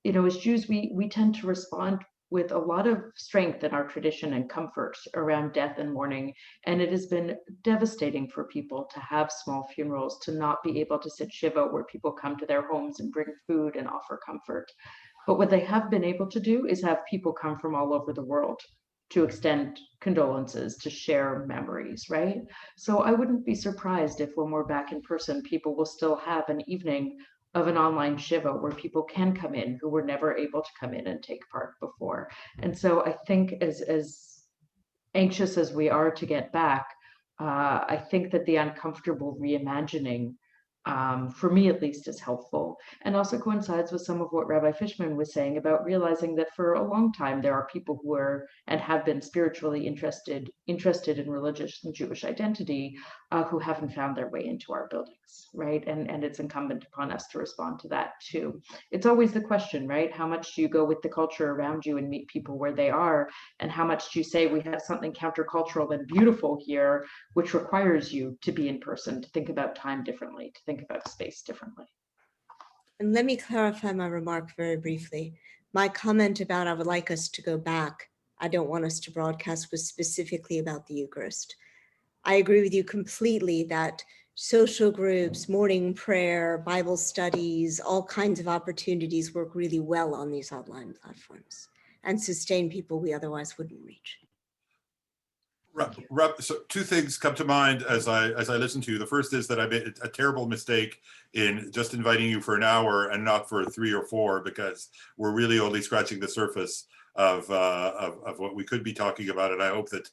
Speaker 2: as Jews, we tend to respond with a lot of strength in our tradition and comfort around death and mourning. And it has been devastating for people to have small funerals, to not be able to sit Shiva where people come to their homes and bring food and offer comfort. But what they have been able to do is have people come from all over the world to extend condolences, to share memories, right? So I wouldn't be surprised if when we're back in person, people will still have an evening of an online Shiva where people can come in who were never able to come in and take part before. And so I think as anxious as we are to get back, I think that the uncomfortable reimagining, for me at least, is helpful, and also coincides with some of what Rabbi Fishman was saying about realizing that for a long time there are people who are and have been spiritually interested in religious and Jewish identity, who haven't found their way into our buildings, right? And it's incumbent upon us to respond to that too. It's always the question, right? How much do you go with the culture around you and meet people where they are, and how much do you say we have something countercultural and beautiful here, which requires you to be in person, to think about time differently, to think about space differently.
Speaker 5: And let me clarify my remark very briefly. My comment about I would like us to go back, I don't want us to broadcast, was specifically about the Eucharist. I agree with you completely that social groups, morning prayer, Bible studies, all kinds of opportunities work really well on these online platforms and sustain people we otherwise wouldn't reach.
Speaker 1: So two things come to mind as I listen to you. The first is that I made a terrible mistake in just inviting you for an hour and not for 3 or 4, because we're really only scratching the surface of what we could be talking about. And I hope that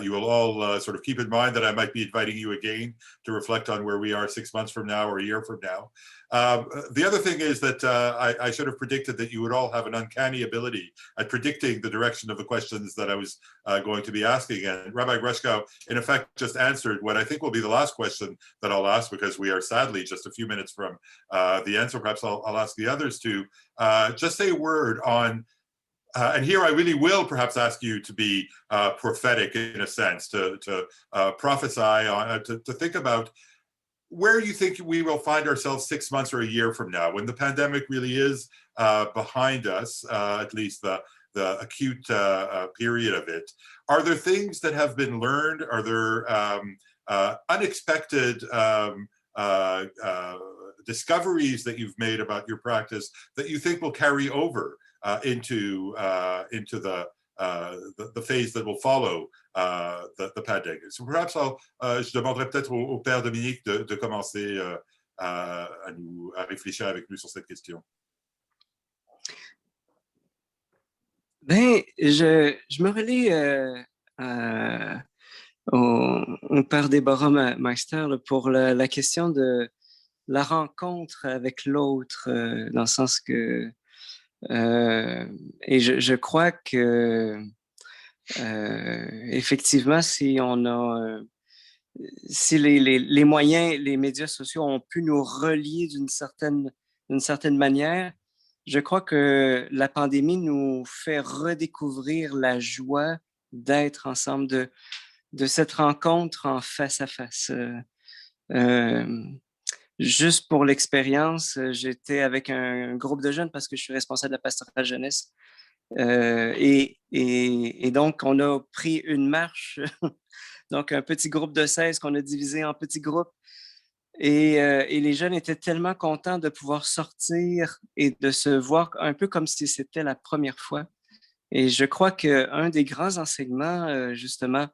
Speaker 1: you will all sort of keep in mind that I might be inviting you again to reflect on where we are 6 months from now or a year from now. The other thing is that I should have predicted that you would all have an uncanny ability at predicting the direction of the questions that I was going to be asking. And Rabbi Grushko, in effect, just answered what I think will be the last question that I'll ask, because we are sadly just a few minutes from the end. So perhaps I'll ask the others to just say a word on, and here I really will perhaps ask you to be prophetic in a sense, to prophesy on, to think about where you think we will find ourselves 6 months or a year from now, when the pandemic really is behind us, at least the acute period of it. Are there things that have been learned? Are there unexpected discoveries that you've made about your practice that you think will carry over into the phase that will follow the pandemic? So perhaps je demanderai peut-être au Père Dominique de commencer à réfléchir avec nous sur cette question.
Speaker 3: Ben, je me relie au Père Déborah Meister pour la question de la rencontre avec l'autre, dans le sens que et je crois que effectivement, si on a si les moyens, les médias sociaux ont pu nous relier d'une certaine manière, je crois que la pandémie nous fait redécouvrir la joie d'être ensemble, de cette rencontre en face à face. Juste pour l'expérience, j'étais avec un groupe de jeunes parce que je suis responsable de la pastorale jeunesse. Et donc, on a pris une marche, donc un petit groupe de 16 qu'on a divisé en petits groupes. Et les jeunes étaient tellement contents de pouvoir sortir et de se voir un peu comme si c'était la première fois. Et je crois qu'un des grands enseignements, justement,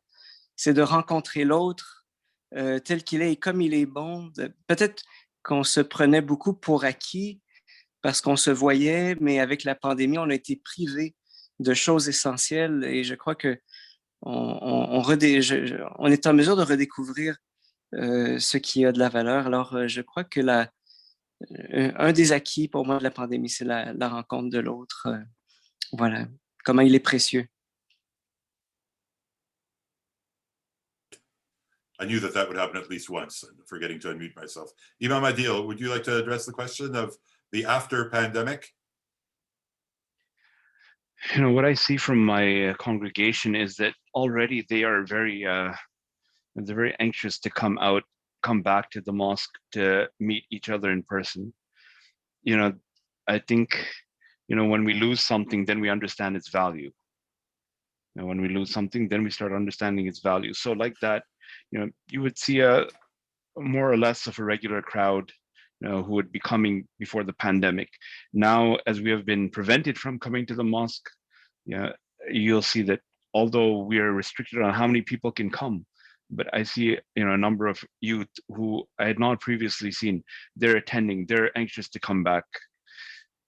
Speaker 3: c'est de rencontrer l'autre tel qu'il est et comme il est bon. Peut-être qu'on se prenait beaucoup pour acquis parce qu'on se voyait, mais avec la pandémie, on a été privés de choses essentielles et je crois que on est en mesure de redécouvrir ce qui a de la valeur. Alors, je crois que un des acquis pour moi de la pandémie, c'est la rencontre de l'autre. Voilà, comment il est précieux.
Speaker 1: I knew that would happen at least once, forgetting to unmute myself. Imam Adil, would you like to address the question of the after pandemic?
Speaker 4: You know, what I see from my congregation is that already they are they're very anxious to come back to the mosque to meet each other in person. You know, I think, you know, when we lose something, then we understand its value. And when we lose something, then we start understanding its value. So like that, you know, you would see a more or less of a regular crowd, you know, who would be coming before the pandemic. Now, as we have been prevented from coming to the mosque, yeah, you'll see that although we are restricted on how many people can come, but I see, you know, a number of youth who I had not previously seen. They're attending. They're anxious to come back.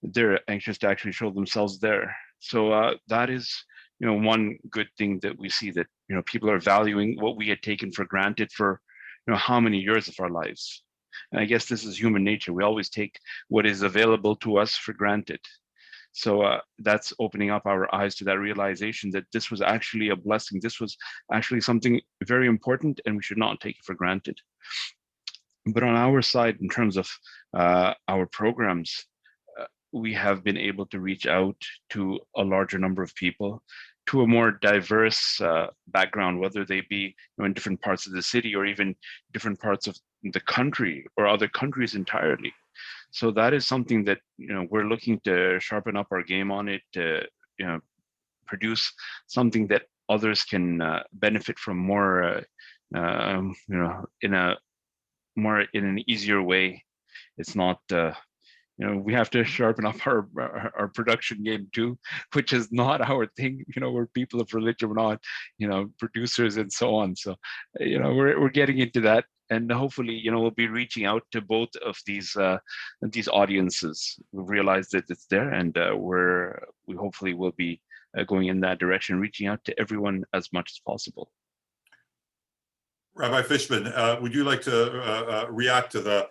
Speaker 4: They're anxious to actually show themselves there. So that is, you know, one good thing that we see, that, you know, people are valuing what we had taken for granted for, you know, how many years of our lives. And I guess this is human nature. We always take what is available to us for granted. So that's opening up our eyes to that realization that this was actually a blessing. This was actually something very important, and we should not take it for granted. But on our side, in terms of our programs, we have been able to reach out to a larger number of people, to a more diverse background, whether they be, you know, in different parts of the city or even different parts of the country or other countries entirely. So that is something that, you know, we're looking to sharpen up our game on it, to, you know, produce something that others can benefit from more, you know, in an easier way. It's not, you know, we have to sharpen up our production game too, which is not our thing. You know, we're people of religion, we're not, you know, producers and so on. So, you know, we're getting into that, and hopefully, you know, we'll be reaching out to both of these audiences. We've realized that it's there, and we hopefully will be going in that direction, reaching out to everyone as much as possible.
Speaker 1: Rabbi Fishman, would you like to react to the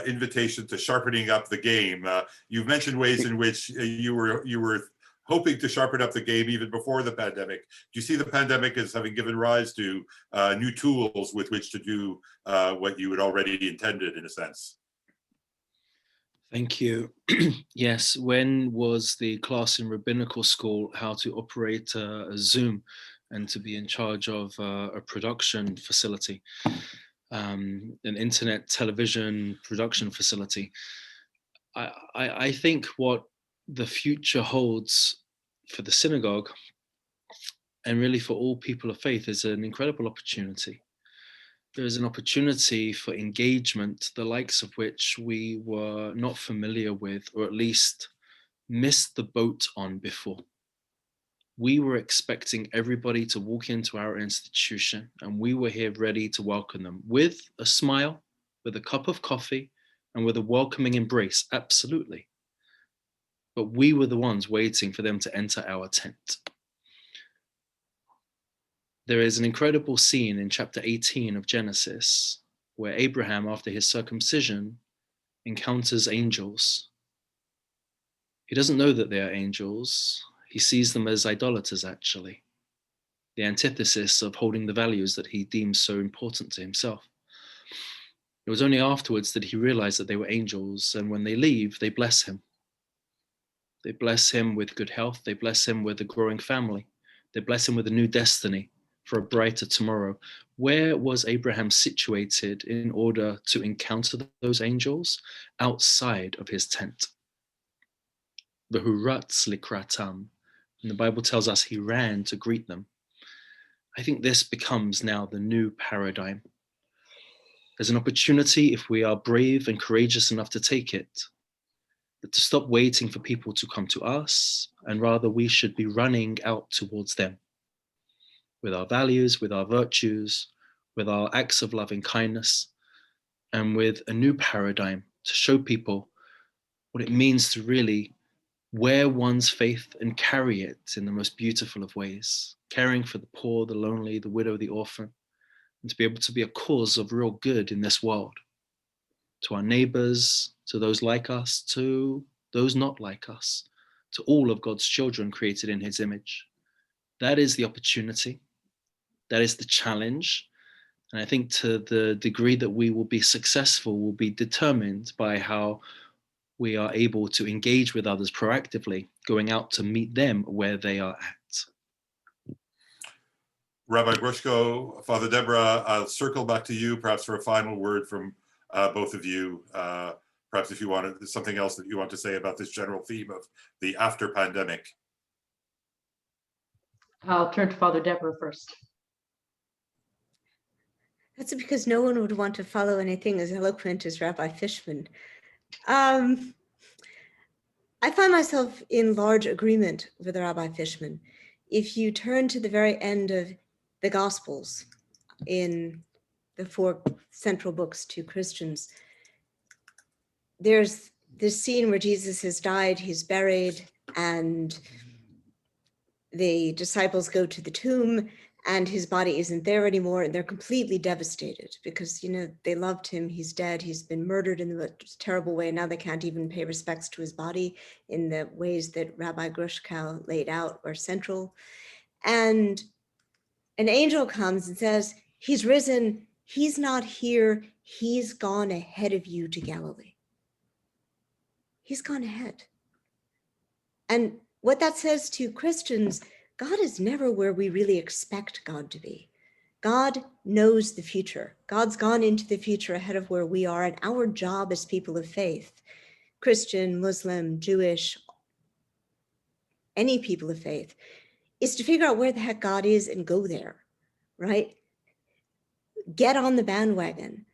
Speaker 1: invitation to sharpening up the game? You've mentioned ways in which you were hoping to sharpen up the game even before the pandemic. Do you see the pandemic as having given rise to new tools with which to do what you had already intended, in a sense?
Speaker 6: Thank you. Yes, when was the class in rabbinical school how to operate a Zoom and to be in charge of a production facility, an internet television production facility? I think what the future holds for the synagogue, and really for all people of faith, is an incredible opportunity. There is an opportunity for engagement, the likes of which we were not familiar with, or at least missed the boat on before. We were expecting everybody to walk into our institution, and we were here ready to welcome them with a smile, with a cup of coffee, and with a welcoming embrace, absolutely. But we were the ones waiting for them to enter our tent. There is an incredible scene in chapter 18 of Genesis where Abraham, after his circumcision, encounters angels. He doesn't know that they are angels. He sees them as idolaters, actually, the antithesis of holding the values that he deems so important to himself. It was only afterwards that he realized that they were angels, and when they leave, they bless him. They bless him with good health. They bless him with a growing family. They bless him with a new destiny for a brighter tomorrow. Where was Abraham situated in order to encounter those angels? Outside of his tent. V'huratz likratam. And the Bible tells us he ran to greet them. I think this becomes now the new paradigm. There's an opportunity, if we are brave and courageous enough to take it, to stop waiting for people to come to us, and rather we should be running out towards them with our values, with our virtues, with our acts of loving kindness, and with a new paradigm to show people what it means to really wear one's faith and carry it in the most beautiful of ways, caring for the poor, the lonely, the widow, the orphan, and to be able to be a cause of real good in this world, to our neighbors, to those like us, to those not like us, to all of God's children created in his image. That is the opportunity. That is the challenge. And I think to the degree that we will be successful will be determined by how we are able to engage with others proactively, going out to meet them where they are at.
Speaker 1: Rabbi Grushko, Father Deborah, I'll circle back to you, perhaps for a final word from both of you. Perhaps if you wanted something else that you want to say about this general theme of the after pandemic.
Speaker 2: I'll turn to Father Deborah first.
Speaker 5: That's because no one would want to follow anything as eloquent as Rabbi Fishman. I find myself in large agreement with Rabbi Fishman. If you turn to the very end of the Gospels in the 4 central books to Christians, there's this scene where Jesus has died, he's buried, and the disciples go to the tomb and his body isn't there anymore, and they're completely devastated because, you know, they loved him, he's dead, he's been murdered in a terrible way, now they can't even pay respects to his body in the ways that Rabbi Grushko laid out are central. And an angel comes and says, he's risen, he's not here, he's gone ahead of you to Galilee. He's gone ahead. And what that says to Christians, God is never where we really expect God to be. God knows the future. God's gone into the future ahead of where we are, and our job as people of faith, Christian, Muslim, Jewish, any people of faith, is to figure out where the heck God is and go there, right? Get on the bandwagon.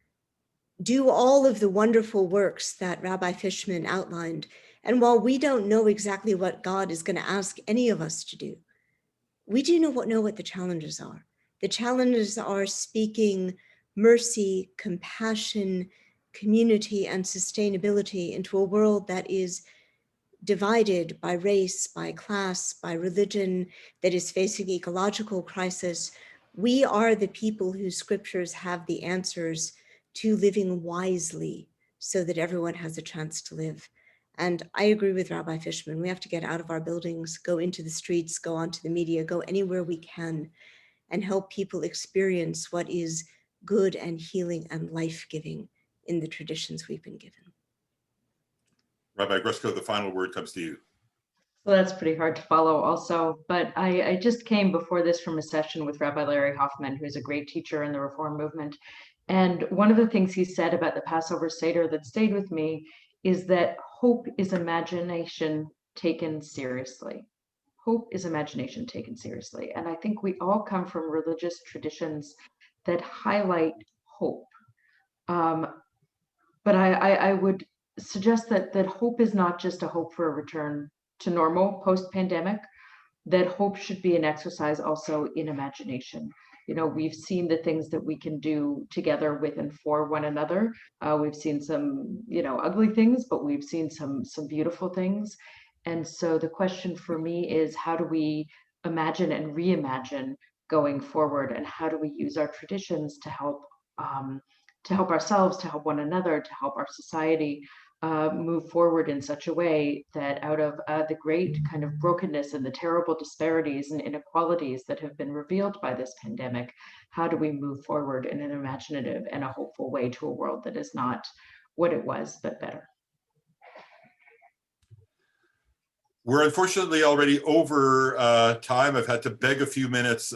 Speaker 5: Do all of the wonderful works that Rabbi Fishman outlined. And while we don't know exactly what God is going to ask any of us to do, we do know what the challenges are. The challenges are speaking mercy, compassion, community, and sustainability into a world that is divided by race, by class, by religion, that is facing ecological crisis. We are the people whose scriptures have the answers to living wisely so that everyone has a chance to live. And I agree with Rabbi Fishman. We have to get out of our buildings, go into the streets, go onto the media, go anywhere we can, and help people experience what is good and healing and life-giving in the traditions we've been given.
Speaker 1: Rabbi Grushko, the final word comes to you.
Speaker 2: Well, that's pretty hard to follow also, but I just came before this from a session with Rabbi Larry Hoffman, who's a great teacher in the Reform movement. And one of the things he said about the Passover Seder that stayed with me is that hope is imagination taken seriously. Hope is imagination taken seriously. And I think we all come from religious traditions that highlight hope. But I would suggest that hope is not just a hope for a return to normal post-pandemic, that hope should be an exercise also in imagination. You know, we've seen the things that we can do together with and for one another. We've seen some, you know, ugly things, but we've seen some beautiful things. And so the question for me is, how do we imagine and reimagine going forward? And how do we use our traditions to help ourselves, to help one another, to help our society move forward in such a way that out of the great kind of brokenness and the terrible disparities and inequalities that have been revealed by this pandemic, how do we move forward in an imaginative and a hopeful way to a world that is not what it was, but better?
Speaker 1: We're unfortunately already over time. I've had to beg a few minutes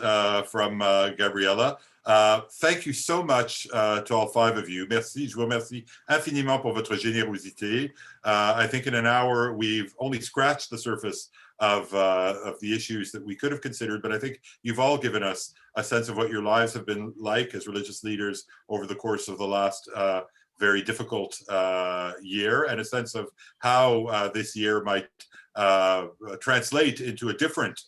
Speaker 1: from Gabriella. Thank you so much to all 5 of you. Merci, je vous remercie infiniment pour votre générosité. I think in an hour, we've only scratched the surface of the issues that we could have considered, but I think you've all given us a sense of what your lives have been like as religious leaders over the course of the last very difficult year, and a sense of how this year might translate into a different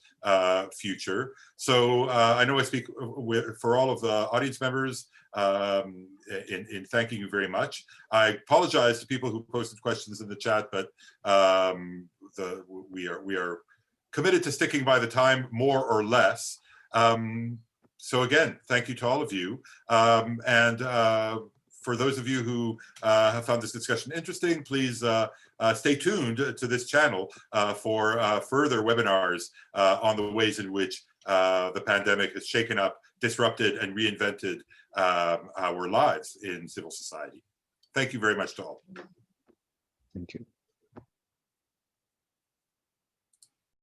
Speaker 1: future. So I know I speak for all of the audience members in thanking you very much. I apologize to people who posted questions in the chat, but we are committed to sticking by the time, more or less. So again, thank you to all of you. For those of you who have found this discussion interesting, please stay tuned to this channel for further webinars on the ways in which the pandemic has shaken up, disrupted, and reinvented our lives in civil society. Thank you very much to all.
Speaker 4: Thank you.